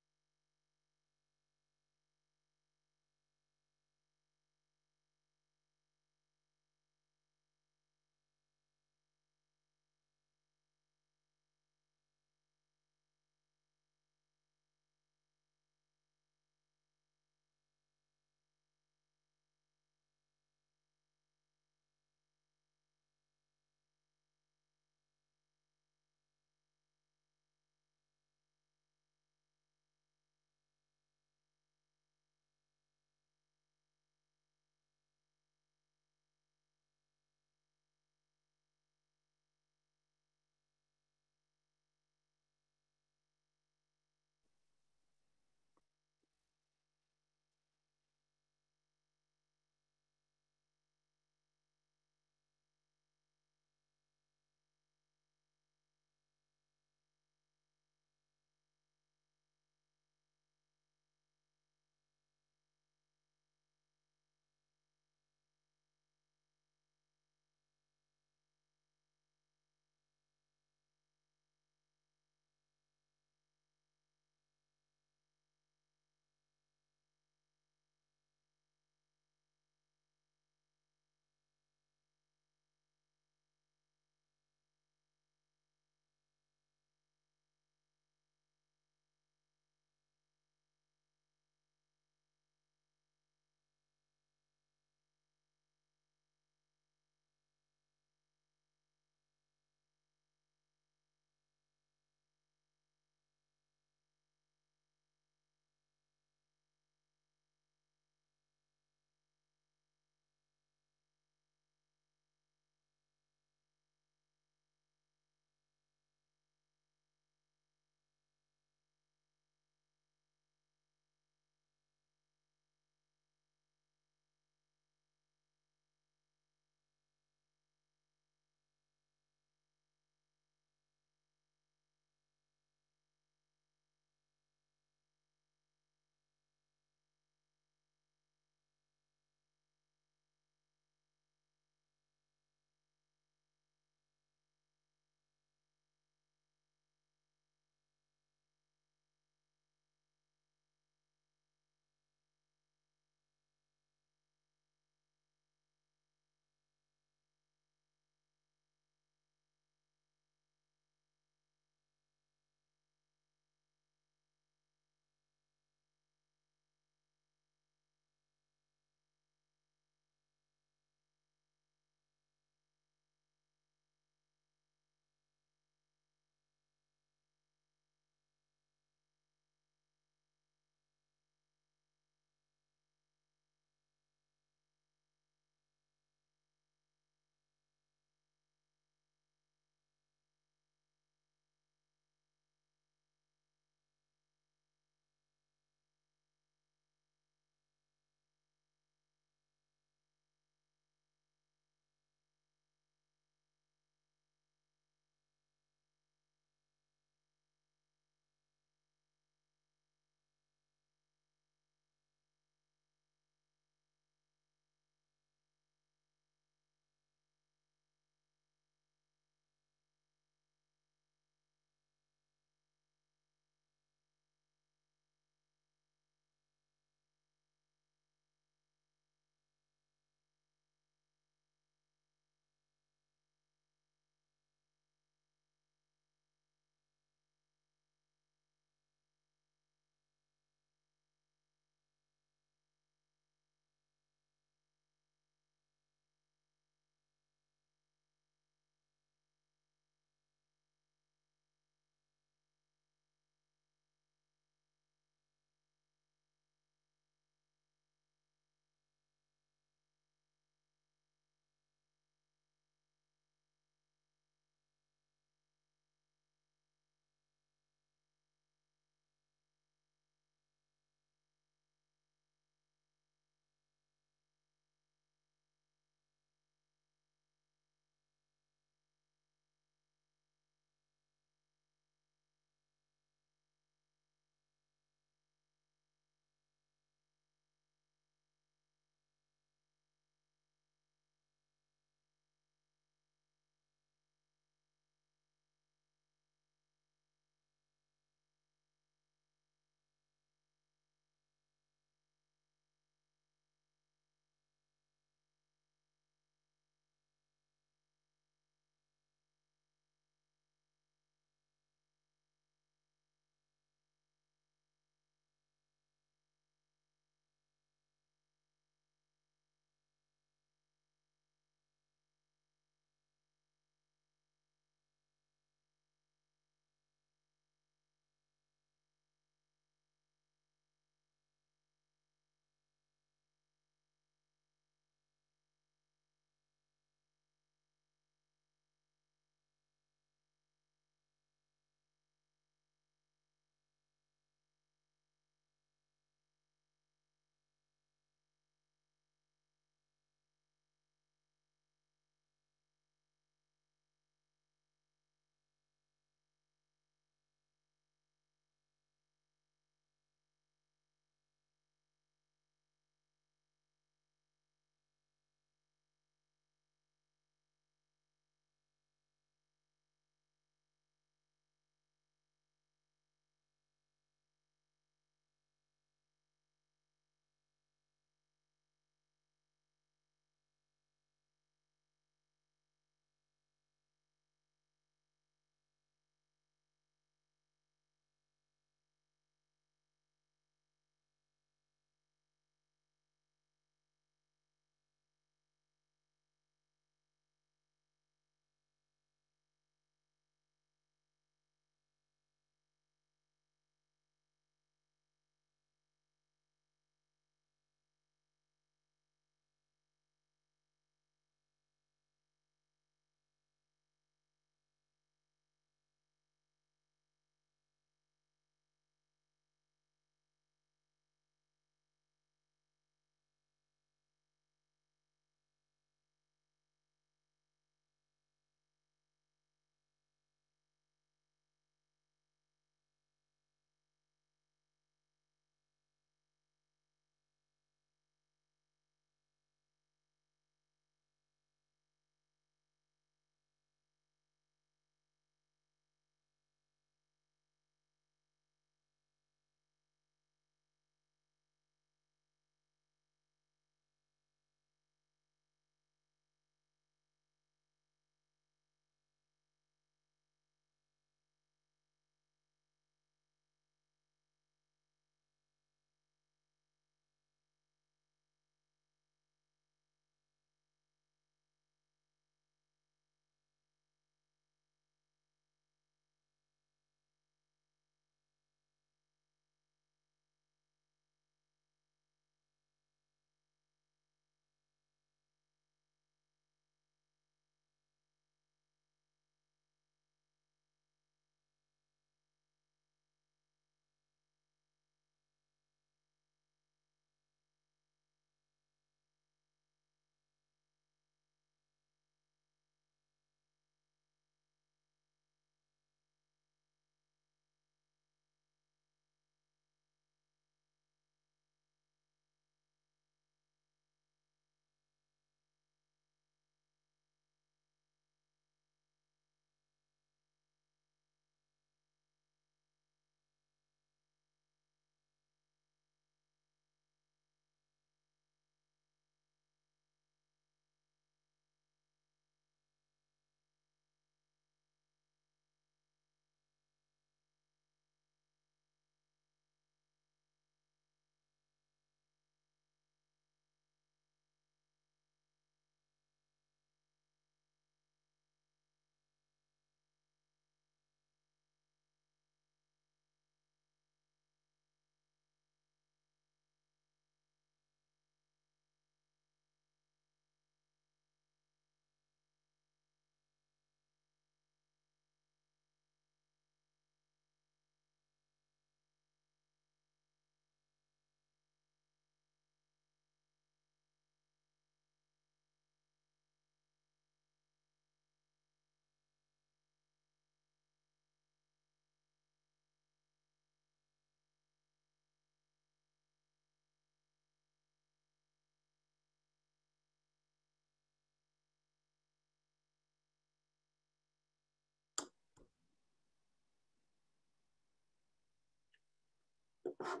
Well,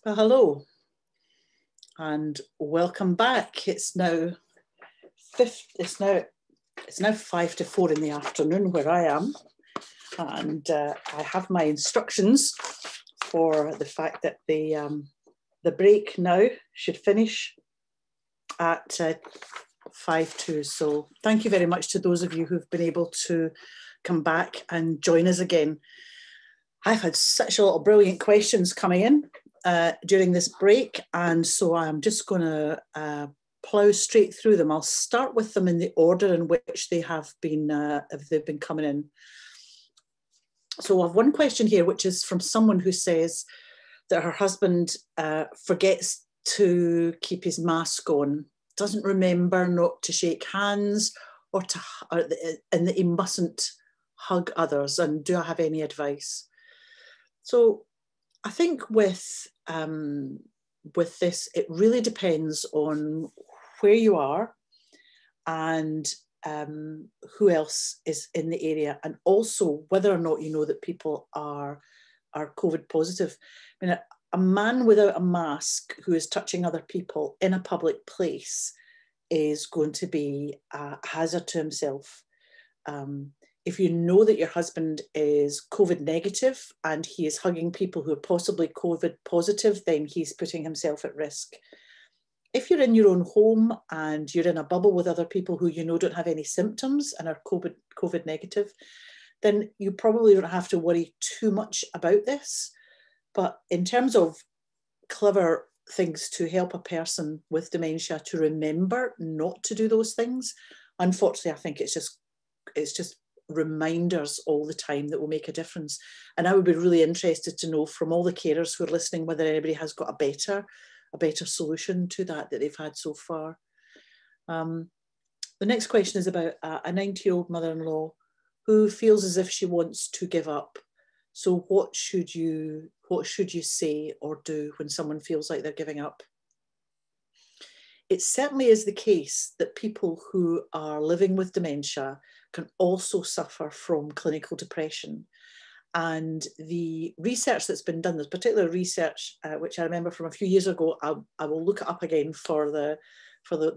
hello and welcome back. It's now 5 to 4 in the afternoon where I am, and I have my instructions for the fact that the break now should finish at 5:02. So thank you very much to those of you who've been able to come back and join us again. I've had such a lot of brilliant questions coming in during this break, and so I'm just going to plough straight through them. I'll start with them in the order in which they have been, if they've been coming in. So I have one question here, which is from someone who says that her husband forgets to keep his mask on, doesn't remember not to shake hands, and that he mustn't hug others. And do I have any advice? So I think with this, it really depends on where you are and who else is in the area, and also whether or not you know that people are COVID positive. I mean, a man without a mask who is touching other people in a public place is going to be a hazard to himself. If you know that your husband is COVID negative and he is hugging people who are possibly COVID positive, then he's putting himself at risk. If you're in your own home and you're in a bubble with other people who you know don't have any symptoms and are COVID negative, then you probably don't have to worry too much about this. But in terms of clever things to help a person with dementia to remember not to do those things, unfortunately, I think it's just reminders all the time that will make a difference. And I would be really interested to know from all the carers who are listening whether anybody has got a better solution to that they've had so far. The next question is about a 90-year-old mother-in-law who feels as if she wants to give up. So what should you say or do when someone feels like they're giving up? It certainly is the case that people who are living with dementia can also suffer from clinical depression. And the research that's been done, there's particular research which I remember from a few years ago. I will look it up again for the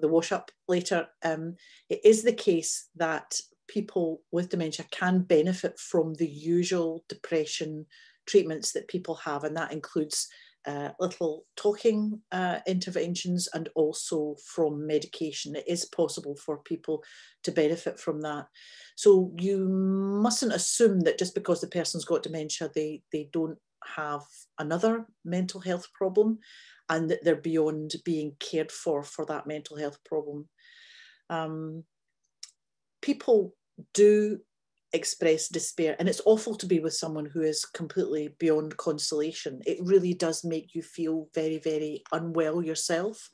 wash up later. It is the case that people with dementia can benefit from the usual depression treatments that people have, and that includes little talking interventions and also from medication. It is possible for people to benefit from that. So you mustn't assume that just because the person's got dementia, they don't have another mental health problem and that they're beyond being cared for that mental health problem. People do express despair, and it's awful to be with someone who is completely beyond consolation. It really does make you feel very, very unwell yourself.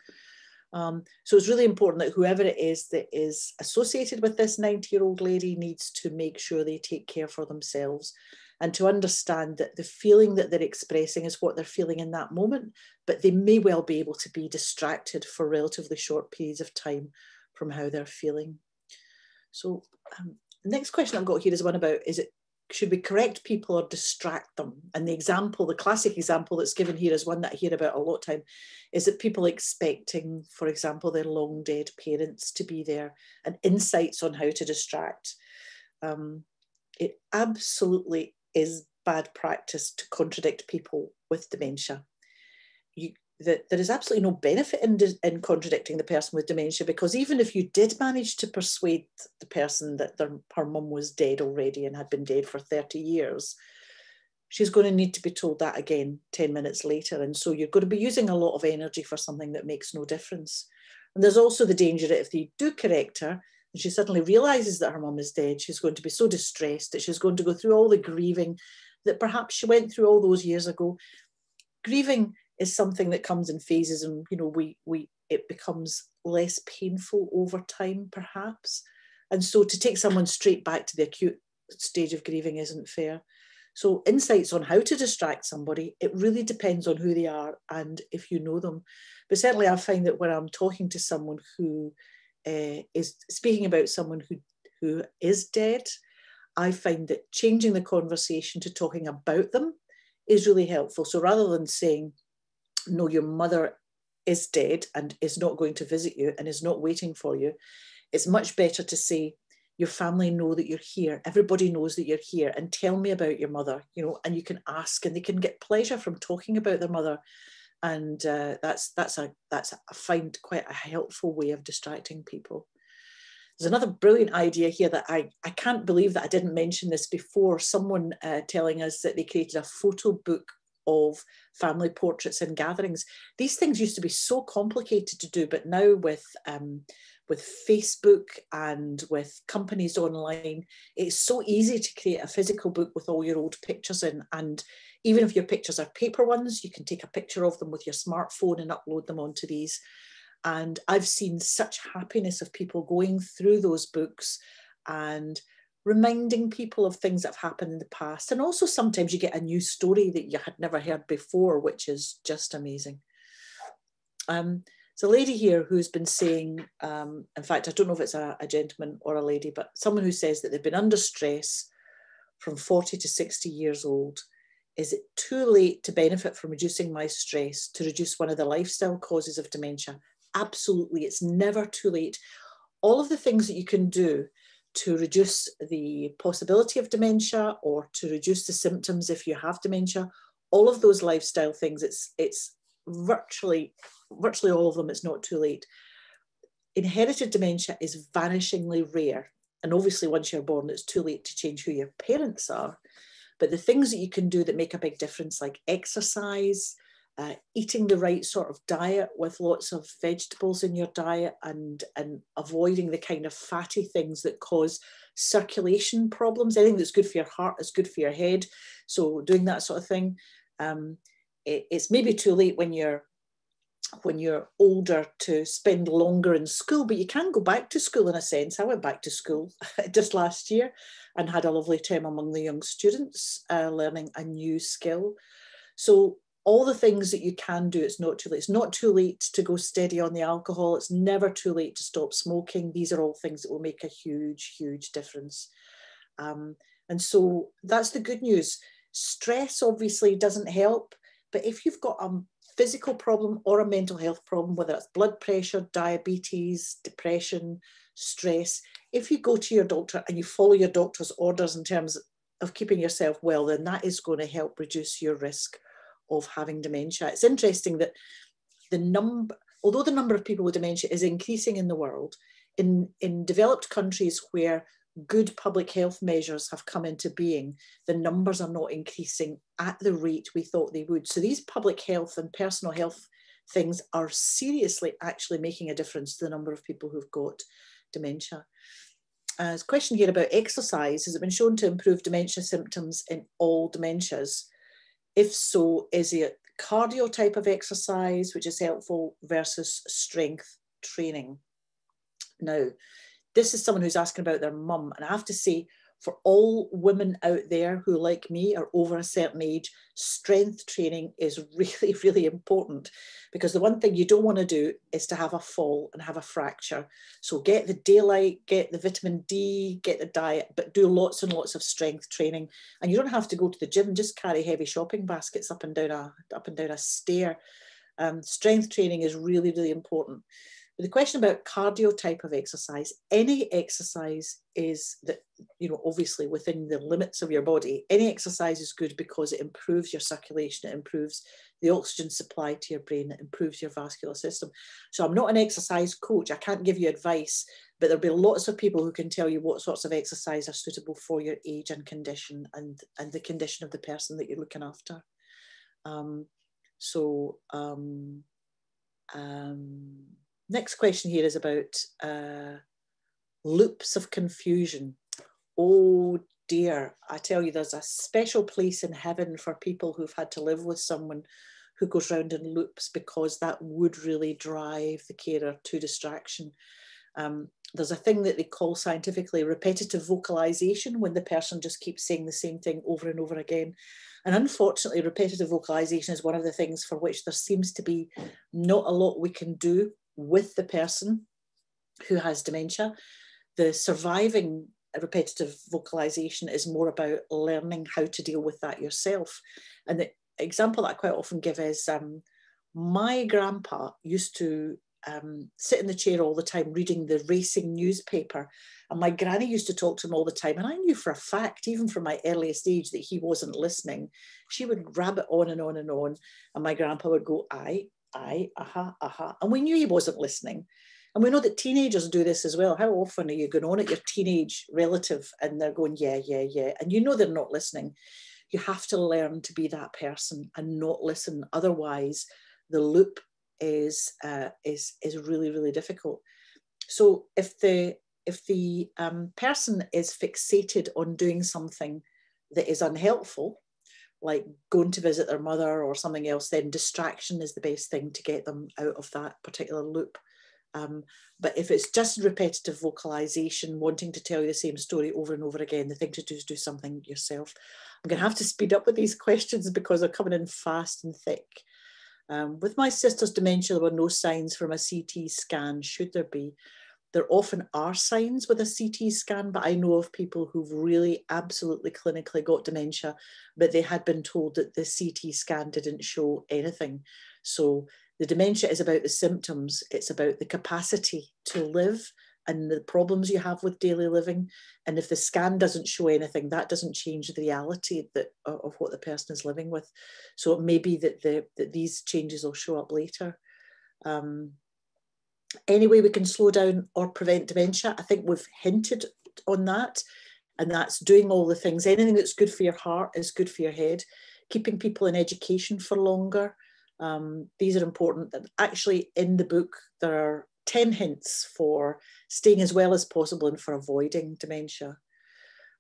So it's really important that whoever it is that is associated with this 90-year-old lady needs to make sure they take care for themselves and to understand that the feeling that they're expressing is what they're feeling in that moment, but they may well be able to be distracted for relatively short periods of time from how they're feeling. So the next question I've got here is one about, should we correct people or distract them? And the classic example that's given here is one that I hear about a lot of time, is that people expecting, for example, their long dead parents to be there, and insights on how to distract. It absolutely is bad practice to contradict people with dementia. There is absolutely no benefit in contradicting the person with dementia, because even if you did manage to persuade the person that her mum was dead already and had been dead for 30 years, she's going to need to be told that again 10 minutes later. And so you're going to be using a lot of energy for something that makes no difference. And there's also the danger that if they do correct her and she suddenly realises that her mum is dead, she's going to be so distressed that she's going to go through all the grieving that perhaps she went through all those years ago. Grieving is something that comes in phases, and it becomes less painful over time, perhaps. And so to take someone straight back to the acute stage of grieving isn't fair. So insights on how to distract somebody, it really depends on who they are and if you know them. But certainly I find that when I'm talking to someone who is speaking about someone who is dead, I find that changing the conversation to talking about them is really helpful. So rather than saying, no, your mother is dead and is not going to visit you and is not waiting for you, it's much better to say, your family know that you're here. Everybody knows that you're here, and tell me about your mother, you know, and you can ask, and they can get pleasure from talking about their mother. And that's I find quite a helpful way of distracting people. There's another brilliant idea here that I can't believe that I didn't mention this before. Someone telling us that they created a photo book of family portraits and gatherings. These things used to be so complicated to do, but now with Facebook and with companies online, it's so easy to create a physical book with all your old pictures in. And even if your pictures are paper ones, you can take a picture of them with your smartphone and upload them onto these. And I've seen such happiness of people going through those books and reminding people of things that have happened in the past. And also sometimes you get a new story that you had never heard before, which is just amazing. There's a lady here who's been saying, in fact, I don't know if it's a gentleman or a lady, but someone who says that they've been under stress from 40 to 60 years old. Is it too late to benefit from reducing my stress to reduce one of the lifestyle causes of dementia? Absolutely, it's never too late. All of the things that you can do to reduce the possibility of dementia or to reduce the symptoms if you have dementia, all of those lifestyle things, it's virtually all of them, it's not too late. Inherited dementia is vanishingly rare. And obviously once you're born, it's too late to change who your parents are. But the things that you can do that make a big difference, like exercise, eating the right sort of diet with lots of vegetables in your diet, and avoiding the kind of fatty things that cause circulation problems. Anything that's good for your heart is good for your head. So doing that sort of thing. It's maybe too late when you're older to spend longer in school, but you can go back to school in a sense. I went back to school just last year and had a lovely time among the young students, learning a new skill. So all the things that you can do, it's not too late. It's not too late to go steady on the alcohol. It's never too late to stop smoking. These are all things that will make a huge, huge difference. And so that's the good news. Stress obviously doesn't help, but if you've got a physical problem or a mental health problem, whether it's blood pressure, diabetes, depression, stress, if you go to your doctor and you follow your doctor's orders in terms of keeping yourself well, then that is going to help reduce your risk of having dementia. It's interesting that although the number of people with dementia is increasing in the world, in developed countries where good public health measures have come into being, the numbers are not increasing at the rate we thought they would. So these public health and personal health things are seriously actually making a difference to the number of people who've got dementia. There's a question here about exercise. Has it been shown to improve dementia symptoms in all dementias? If so, is it cardio type of exercise, which is helpful, versus strength training? Now, this is someone who's asking about their mum. And I have to say, for all women out there who, like me, are over a certain age, strength training is really, really important, because the one thing you don't want to do is to have a fall and have a fracture. So get the daylight, get the vitamin D, get the diet, but do lots and lots of strength training. And you don't have to go to the gym, just carry heavy shopping baskets up and down a stair. Strength training is really, really important. The question about cardio type of exercise, any exercise is that, obviously within the limits of your body, any exercise is good because it improves your circulation, it improves the oxygen supply to your brain, it improves your vascular system. So I'm not an exercise coach, I can't give you advice, but there'll be lots of people who can tell you what sorts of exercise are suitable for your age and condition and the condition of the person that you're looking after. Next question here is about loops of confusion. Oh dear, I tell you, there's a special place in heaven for people who've had to live with someone who goes round in loops, because that would really drive the carer to distraction. There's a thing that they call scientifically repetitive vocalization, when the person just keeps saying the same thing over and over again. And unfortunately, repetitive vocalization is one of the things for which there seems to be not a lot we can do with the person who has dementia. The surviving repetitive vocalization is more about learning how to deal with that yourself. And the example that I quite often give is my grandpa used to sit in the chair all the time reading the racing newspaper, and my granny used to talk to him all the time, and I knew for a fact, even from my earliest age, that he wasn't listening. She would rabbit on and on and on, and my grandpa would go, aye, aye, aha, aha, and we knew he wasn't listening. And we know that teenagers do this as well. How often are you going on at your teenage relative and they're going, yeah, yeah, yeah, and you know they're not listening. You have to learn to be that person and not listen. Otherwise, the loop is really, really difficult. So if the person is fixated on doing something that is unhelpful, like going to visit their mother or something else, then distraction is the best thing to get them out of that particular loop. But if it's just repetitive vocalization, wanting to tell you the same story over and over again, the thing to do is do something yourself. I'm going to have to speed up with these questions because they're coming in fast and thick. With my sister's dementia, there were no signs from a CT scan. Should there be? There often are signs with a CT scan, but I know of people who've really absolutely clinically got dementia, but they had been told that the CT scan didn't show anything. So the dementia is about the symptoms. It's about the capacity to live and the problems you have with daily living. And if the scan doesn't show anything, that doesn't change the reality of what the person is living with. So it may be that these changes will show up later. Any way we can slow down or prevent dementia, I think we've hinted on that. And that's doing all the things. Anything that's good for your heart is good for your head. Keeping people in education for longer. These are important. Actually, in the book, there are 10 hints for staying as well as possible and for avoiding dementia.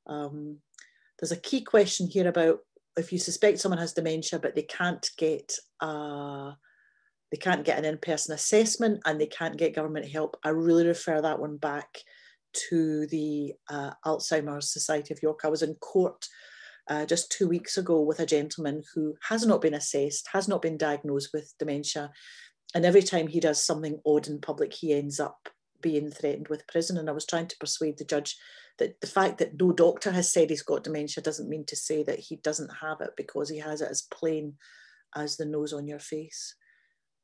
There's a key question here about if you suspect someone has dementia, but they can't get an in-person assessment and they can't get government help. I really refer that one back to the Alzheimer's Society of York. I was in court just 2 weeks ago with a gentleman who has not been assessed, has not been diagnosed with dementia. And every time he does something odd in public, he ends up being threatened with prison. And I was trying to persuade the judge that the fact that no doctor has said he's got dementia doesn't mean to say that he doesn't have it, because he has it as plain as the nose on your face.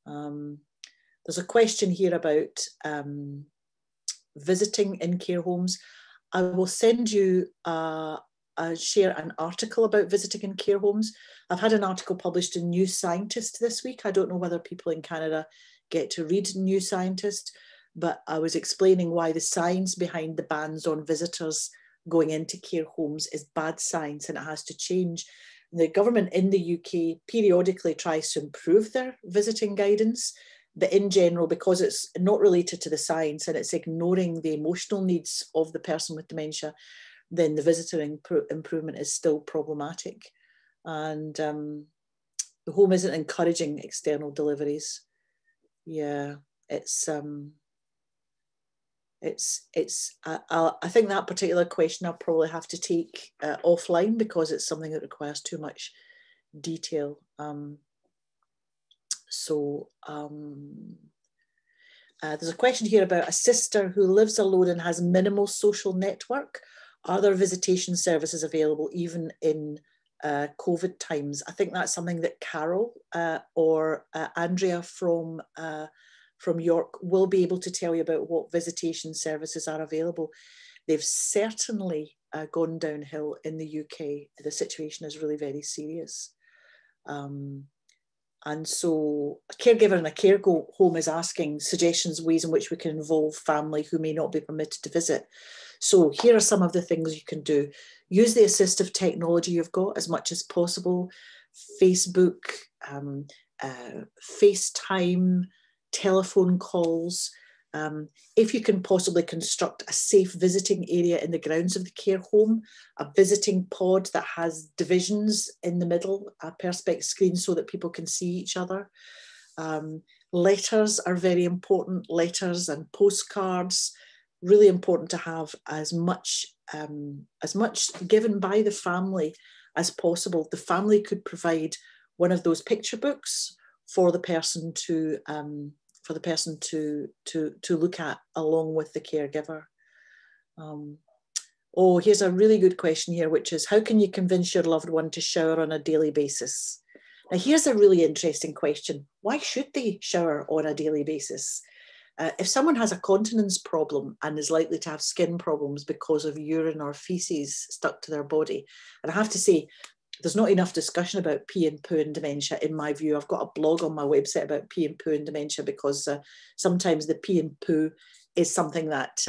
There's a question here about visiting in care homes. I will send you share an article about visiting in care homes. I've had an article published in New Scientist this week. I don't know whether people in Canada get to read New Scientist, but I was explaining why the science behind the bans on visitors going into care homes is bad science and it has to change. The government in the UK periodically tries to improve their visiting guidance, but in general, because it's not related to the science and it's ignoring the emotional needs of the person with dementia, then the visitor improvement is still problematic. And the home isn't encouraging external deliveries. Yeah, I think that particular question I'll probably have to take offline because it's something that requires too much detail. There's a question here about a sister who lives alone and has minimal social network. Are there visitation services available even in COVID times? I think that's something that Carol or Andrea from York will be able to tell you about what visitation services are available. They've certainly gone downhill in the UK. The situation is really very serious. And so a caregiver in a care home is asking suggestions, ways in which we can involve family who may not be permitted to visit. So here are some of the things you can do. Use the assistive technology you've got as much as possible. Facebook, FaceTime, telephone calls. If you can possibly construct a safe visiting area in the grounds of the care home, a visiting pod that has divisions in the middle, a perspex screen so that people can see each other. Letters are very important, letters and postcards, really important to have as much given by the family as possible. The family could provide one of those picture books for the person to look at along with the caregiver. Oh, here's a really good question here, which is, how can you convince your loved one to shower on a daily basis? Now, here's a really interesting question. Why should they shower on a daily basis? If someone has a continence problem and is likely to have skin problems because of urine or feces stuck to their body, and I have to say, there's not enough discussion about pee and poo and dementia, in my view. I've got a blog on my website about pee and poo and dementia because sometimes the pee and poo is something that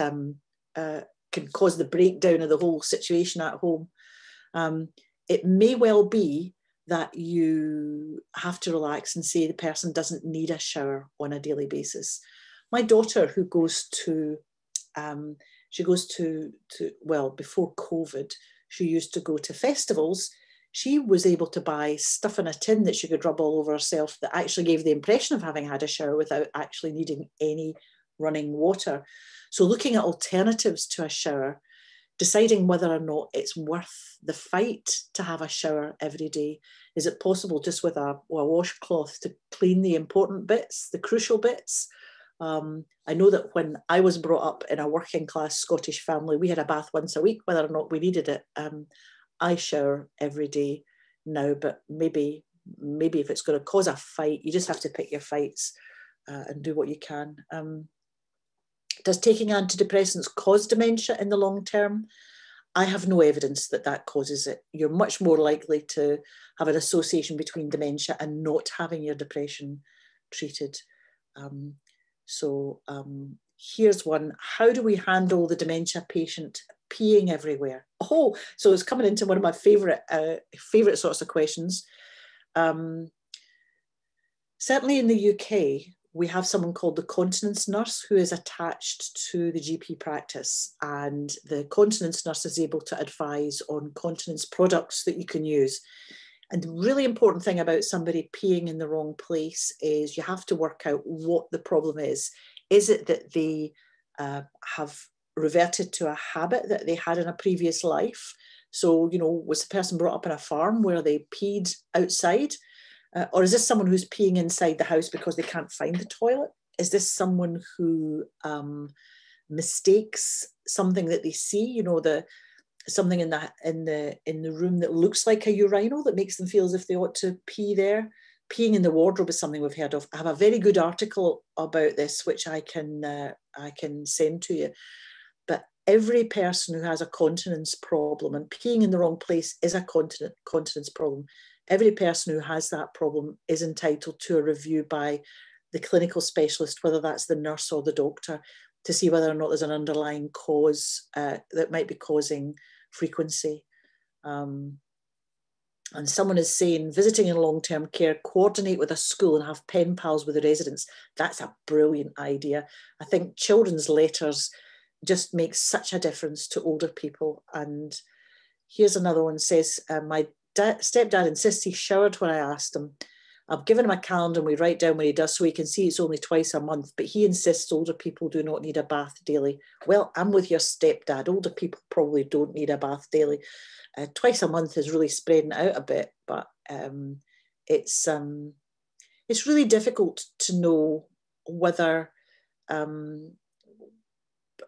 can cause the breakdown of the whole situation at home. It may well be that you have to relax and say the person doesn't need a shower on a daily basis. My daughter, who goes to, well, before COVID, she used to go to festivals. She was able to buy stuff in a tin that she could rub all over herself that actually gave the impression of having had a shower without actually needing any running water. So looking at alternatives to a shower, deciding whether or not it's worth the fight to have a shower every day. Is it possible just with a washcloth to clean the important bits, the crucial bits? I know that when I was brought up in a working class Scottish family, we had a bath once a week, whether or not we needed it. I shower every day now, but maybe if it's going to cause a fight, you just have to pick your fights and do what you can. Does taking antidepressants cause dementia in the long term? I have no evidence that that causes it. You're much more likely to have an association between dementia and not having your depression treated. Here's one. How do we handle the dementia patient peeing everywhere? Oh, so it's coming into one of my favorite sorts of questions. Certainly in the UK, we have someone called the continence nurse who is attached to the GP practice, and the continence nurse is able to advise on continence products that you can use. And the really important thing about somebody peeing in the wrong place is you have to work out what the problem is. Is it that they have reverted to a habit that they had in a previous life? So, you know, was the person brought up in a farm where they peed outside? Or is this someone who's peeing inside the house because they can't find the toilet? Is this someone who mistakes something that they see, you know, something in the room that looks like a urinal that makes them feel as if they ought to pee there? Peeing in the wardrobe is something we've heard of. I have a very good article about this, which I can send to you. But every person who has a continence problem, and peeing in the wrong place is a continence problem, every person who has that problem is entitled to a review by the clinical specialist, whether that's the nurse or the doctor, to see whether or not there's an underlying cause that might be causing frequency. And someone is saying, visiting in long-term care, coordinate with a school and have pen pals with the residents. That's a brilliant idea. I think children's letters just make such a difference to older people. And here's another one, says, my stepdad insists he showered when I asked him. I've given him a calendar and we write down when he does so he can see it's only twice a month, but he insists older people do not need a bath daily. Well, I'm with your stepdad. Older people probably don't need a bath daily. Twice a month is really spreading out a bit, but it's really difficult to know whether,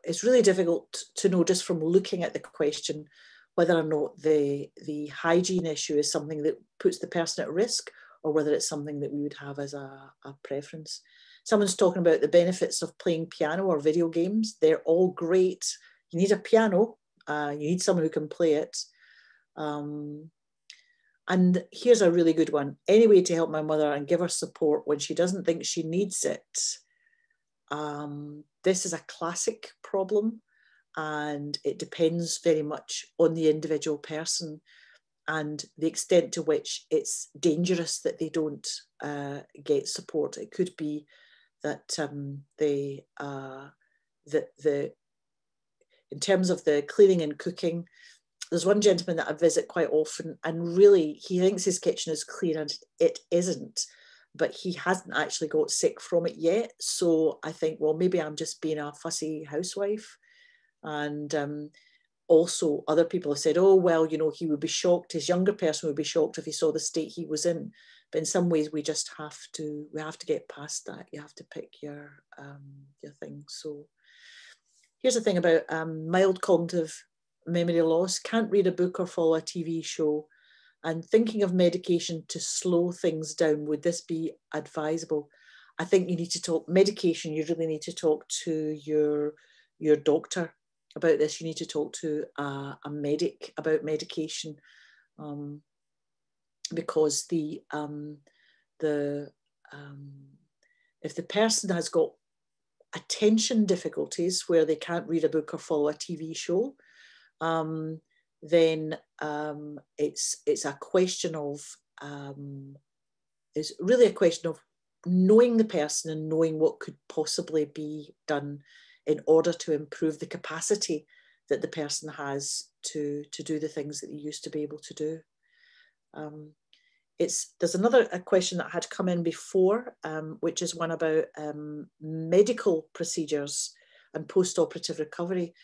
it's really difficult to know just from looking at the question whether or not the hygiene issue is something that puts the person at risk or whether it's something that we would have as a preference. Someone's talking about the benefits of playing piano or video games. They're all great. You need a piano. You need someone who can play it. And here's a really good one. Any way to help my mother and give her support when she doesn't think she needs it. This is a classic problem, and it depends very much on the individual person and the extent to which it's dangerous that they don't get support. It could be that in terms of the cleaning and cooking, there's one gentleman that I visit quite often, and really he thinks his kitchen is clean and it isn't, but he hasn't actually got sick from it yet. So I think, well, maybe I'm just being a fussy housewife. And also other people have said, oh, well, you know, he would be shocked, his younger person would be shocked if he saw the state he was in. But in some ways we just have to get past that. You have to pick your thing. So here's the thing about mild cognitive memory loss, can't read a book or follow a TV show, and thinking of medication to slow things down, would this be advisable? I think you need to talk medication. You really need to talk to your doctor about this. You need to talk to a medic about medication, because if the person has got attention difficulties where they can't read a book or follow a TV show, then it's a question of it's really a question of knowing the person and knowing what could possibly be done in order to improve the capacity that the person has to do the things that they used to be able to do. There's another question that had come in before, which is one about medical procedures and post-operative recovery.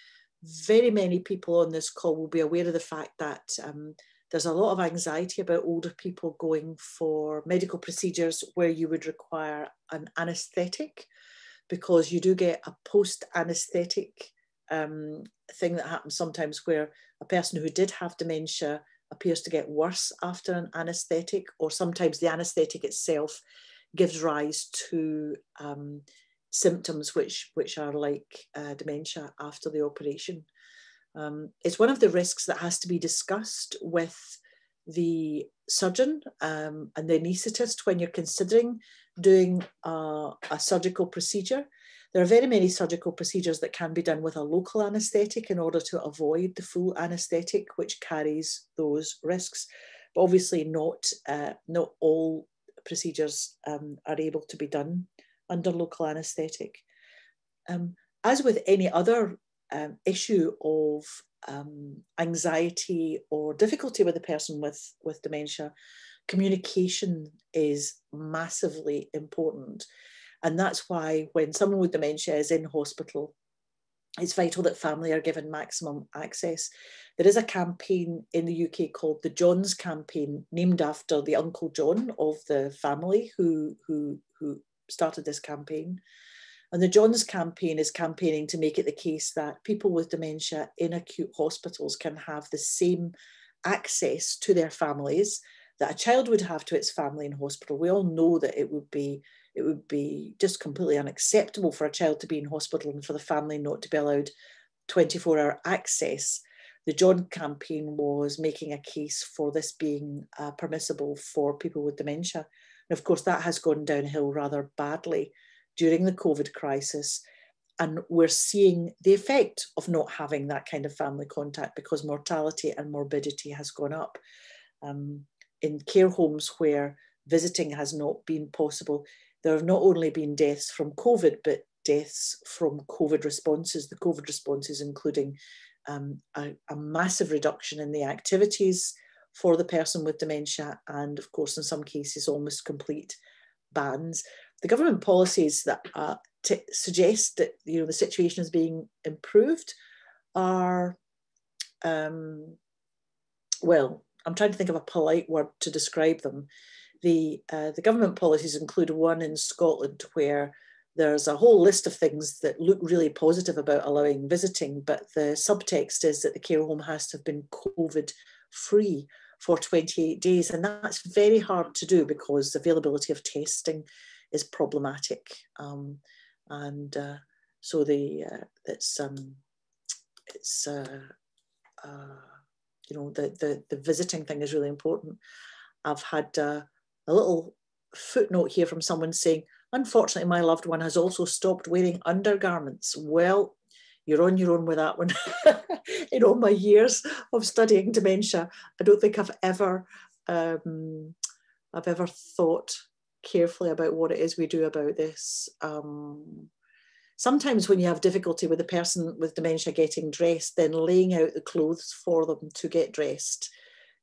Very many people on this call will be aware of the fact that there's a lot of anxiety about older people going for medical procedures where you would require an anaesthetic, because you do get a post-anaesthetic thing that happens sometimes where a person who did have dementia appears to get worse after an anaesthetic, or sometimes the anaesthetic itself gives rise to symptoms which are like dementia after the operation. It's one of the risks that has to be discussed with the surgeon and the anaesthetist when you're considering doing a surgical procedure. There are very many surgical procedures that can be done with a local anaesthetic in order to avoid the full anaesthetic, which carries those risks. But obviously not all procedures are able to be done under local anaesthetic. As with any other issue of anxiety or difficulty with a person with dementia, communication is massively important. And that's why when someone with dementia is in hospital, it's vital that family are given maximum access. There is a campaign in the UK called the Johns campaign, named after the Uncle John of the family who started this campaign. And the Johns campaign is campaigning to make it the case that people with dementia in acute hospitals can have the same access to their families that a child would have to its family in hospital. We all know that it would be just completely unacceptable for a child to be in hospital and for the family not to be allowed 24-hour access. The John campaign was making a case for this being permissible for people with dementia. And of course, that has gone downhill rather badly during the COVID crisis. And we're seeing the effect of not having that kind of family contact, because mortality and morbidity has gone up. In care homes where visiting has not been possible, there have not only been deaths from COVID, but deaths from COVID responses. The COVID responses including a massive reduction in the activities for the person with dementia, and of course, in some cases, almost complete bans. The government policies that suggest that the situation is being improved are, well, I'm trying to think of a polite word to describe them. The government policies include one in Scotland where there's a whole list of things that look really positive about allowing visiting, but the subtext is that the care home has to have been COVID-free for 28 days. And that's very hard to do because the availability of testing is problematic. So the visiting thing is really important. I've had a little footnote here from someone saying, unfortunately, my loved one has also stopped wearing undergarments. Well, you're on your own with that one. In all my years of studying dementia, I don't think I've ever thought carefully about what it is we do about this. Sometimes when you have difficulty with the person with dementia getting dressed, then laying out the clothes for them to get dressed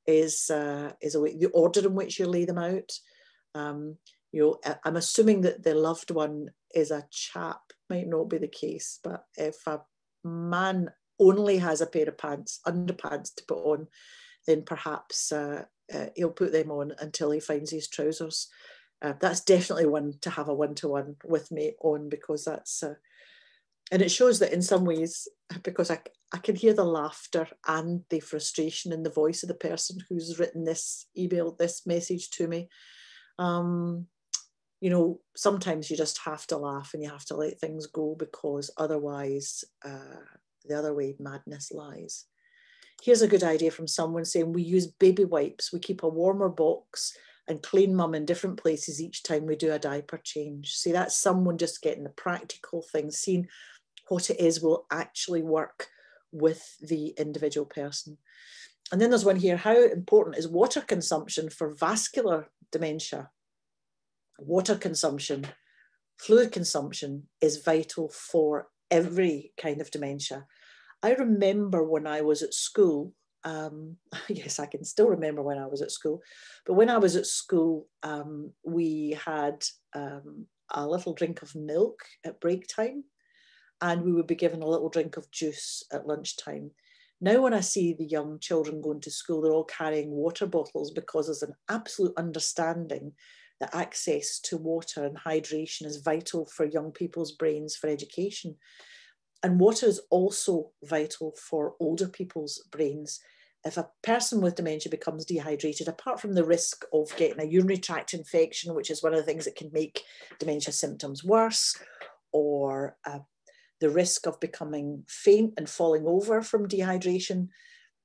is a way, the order in which you lay them out. I'm assuming that the loved one is a chap, might not be the case, but if a man only has a pair of underpants to put on, then perhaps he'll put them on until he finds his trousers. That's definitely one to have a one-to-one with me on, because that's And it shows that in some ways, because I can hear the laughter and the frustration in the voice of the person who's written this email, this message to me. You know, sometimes you just have to laugh and you have to let things go, because otherwise the other way madness lies. Here's a good idea from someone saying, we use baby wipes. We keep a warmer box and clean mum in different places each time we do a diaper change. See, that's someone just getting the practical things, seeing what it is will actually work with the individual person. And then there's one here, how important is water consumption for vascular dementia? Water consumption, fluid consumption is vital for every kind of dementia. I remember when I was at school, yes, I can still remember when I was at school, but when I was at school, we had a little drink of milk at break time, and we would be given a little drink of juice at lunchtime. Now, when I see the young children going to school, they're all carrying water bottles, because there's an absolute understanding that access to water and hydration is vital for young people's brains for education. And water is also vital for older people's brains. If a person with dementia becomes dehydrated, apart from the risk of getting a urinary tract infection, which is one of the things that can make dementia symptoms worse, or the risk of becoming faint and falling over from dehydration,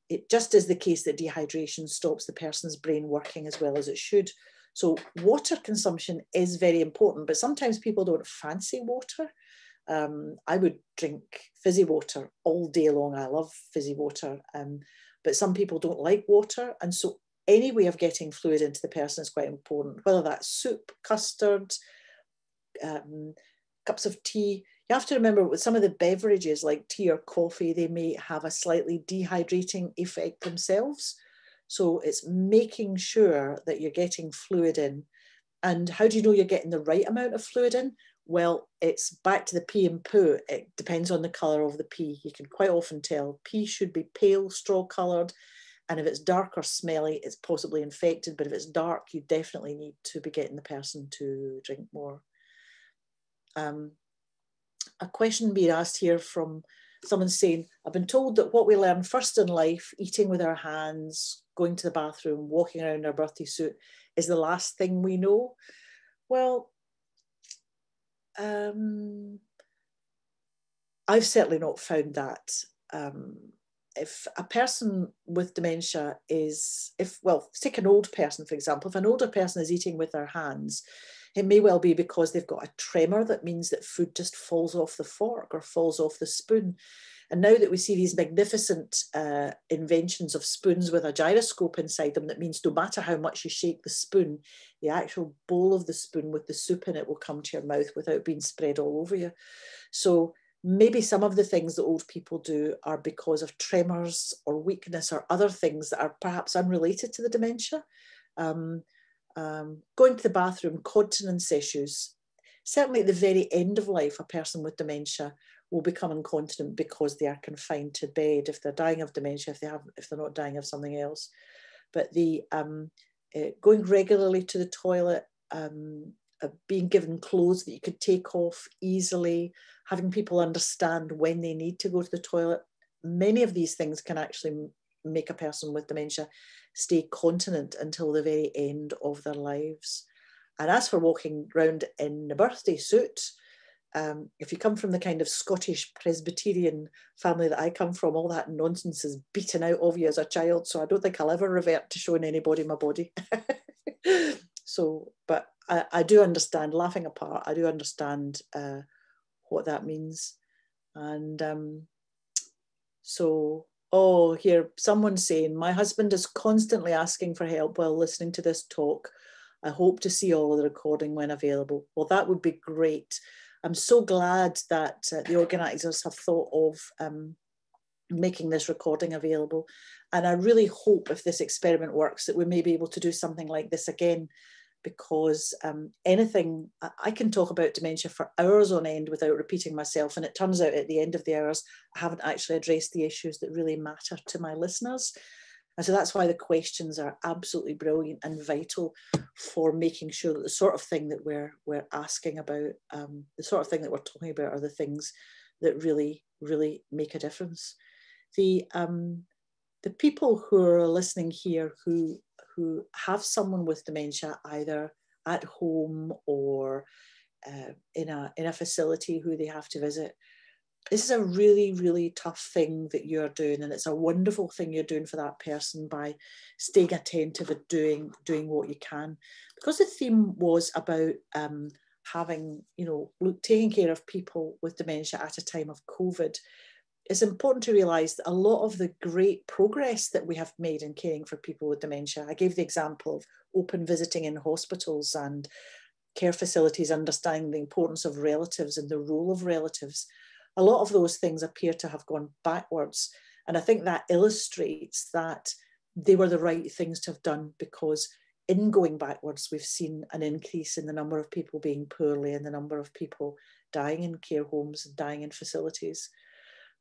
it just is the case that dehydration stops the person's brain working as well as it should. So water consumption is very important, but sometimes people don't fancy water. I would drink fizzy water all day long. I love fizzy water, but some people don't like water. And so any way of getting fluid into the person is quite important, whether that's soup, custard, cups of tea. You have to remember with some of the beverages like tea or coffee, they may have a slightly dehydrating effect themselves. So it's making sure that you're getting fluid in. And how do you know you're getting the right amount of fluid in? Well, it's back to the pee and poo. It depends on the colour of the pee. You can quite often tell pee should be pale, straw coloured. And if it's dark or smelly, it's possibly infected. But if it's dark, you definitely need to be getting the person to drink more. A question being asked here from someone saying, I've been told that what we learn first in life, eating with our hands, going to the bathroom, walking around in our birthday suit, is the last thing we know. Well, I've certainly not found that. If a person with dementia is, take an old person, for example, if an older person is eating with their hands, it may well be because they've got a tremor that means that food just falls off the fork or falls off the spoon. And now that we see these magnificent inventions of spoons with a gyroscope inside them, that means no matter how much you shake the spoon, the actual bowl of the spoon with the soup in it will come to your mouth without being spread all over you. So maybe some of the things that old people do are because of tremors or weakness or other things that are perhaps unrelated to the dementia. Going to the bathroom, continence issues. Certainly at the very end of life, a person with dementia will become incontinent because they are confined to bed, if they're dying of dementia, if they're not dying of something else. But the going regularly to the toilet, being given clothes that you could take off easily, having people understand when they need to go to the toilet, many of these things can actually make a person with dementia stay continent until the very end of their lives. And as for walking around in a birthday suit, if you come from the kind of Scottish Presbyterian family that I come from, all that nonsense is beaten out of you as a child. So I don't think I'll ever revert to showing anybody my body. So, but I do understand, laughing apart, I do understand what that means. And here, someone's saying, my husband is constantly asking for help while listening to this talk. I hope to see all of the recording when available. Well, that would be great. I'm so glad that the organisers have thought of making this recording available. And I really hope if this experiment works that we may be able to do something like this again, because I can talk about dementia for hours on end without repeating myself. And it turns out at the end of the hours, I haven't actually addressed the issues that really matter to my listeners. And so that's why the questions are absolutely brilliant and vital for making sure that the sort of thing that we're asking about, the sort of thing that we're talking about are the things that really, really make a difference. The people who are listening here who have someone with dementia, either at home or in a facility who they have to visit, this is a really, really tough thing that you're doing, and it's a wonderful thing you're doing for that person by staying attentive and doing what you can. Because the theme was about having, taking care of people with dementia at a time of COVID, it's important to realise that a lot of the great progress that we have made in caring for people with dementia, I gave the example of open visiting in hospitals and care facilities, understanding the importance of relatives and the role of relatives. A lot of those things appear to have gone backwards. And I think that illustrates that they were the right things to have done, because in going backwards, we've seen an increase in the number of people being poorly and the number of people dying in care homes and dying in facilities.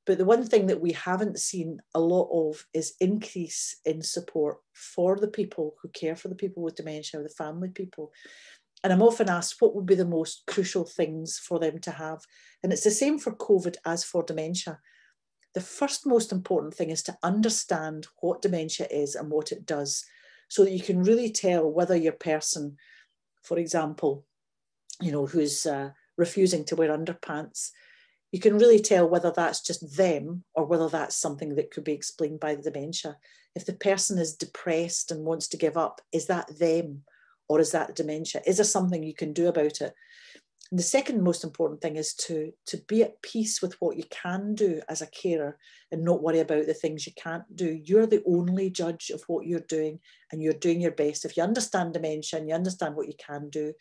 But the one thing that we haven't seen a lot of is increase in support for the people who care for the people with dementia, the family people. And I'm often asked what would be the most crucial things for them to have. And it's the same for COVID as for dementia. The first most important thing is to understand what dementia is and what it does, so that you can really tell whether your person, for example, who's refusing to wear underpants, you can really tell whether that's just them or whether that's something that could be explained by the dementia. If the person is depressed and wants to give up, is that them or is that dementia? Is there something you can do about it? And the second most important thing is to be at peace with what you can do as a carer and not worry about the things you can't do. You're the only judge of what you're doing, and you're doing your best. If you understand dementia and you understand what you can do,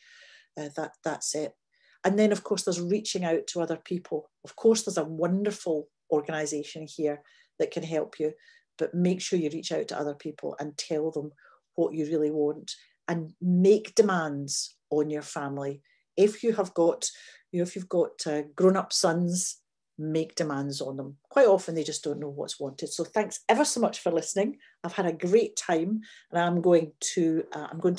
that's it. And then, of course, there's reaching out to other people. Of course, there's a wonderful organisation here that can help you, but make sure you reach out to other people and tell them what you really want, and make demands on your family. If you have got, if you've got grown-up sons, make demands on them. Quite often they just don't know what's wanted. So thanks ever so much for listening. I've had a great time, and I'm going to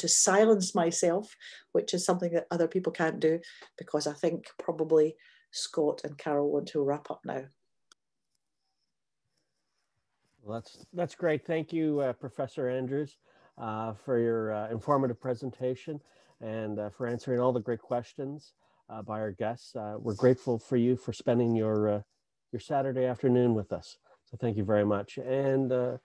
silence myself, which is something that other people can't do, because I think probably Scott and Carol want to wrap up now. Well, that's great. Thank you, Professor Andrews, for your informative presentation and for answering all the great questions by our guests. We're grateful for you for spending your Saturday afternoon with us. So thank you very much. And to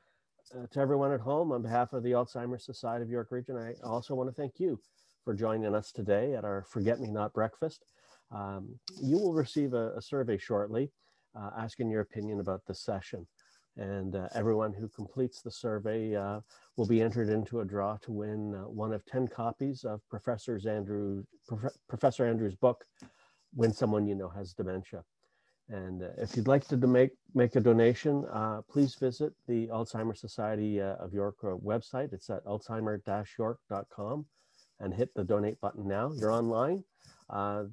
everyone at home, on behalf of the Alzheimer's Society of York Region, I also want to thank you for joining us today at our Forget Me Not breakfast. You will receive a survey shortly asking your opinion about this session. And everyone who completes the survey will be entered into a draw to win one of 10 copies of Professor Andrews' book, When Someone You Know Has Dementia. And if you'd like to make a donation, please visit the Alzheimer's Society of York website. It's at alzheimer-york.com, and hit the donate button now. You're online.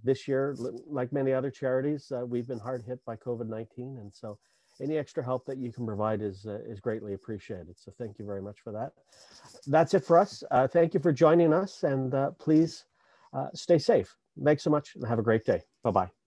This year, like many other charities, we've been hard hit by COVID-19, and so any extra help that you can provide is greatly appreciated. So thank you very much for that. That's it for us. Thank you for joining us, and please stay safe. Thanks so much, and have a great day. Bye-bye.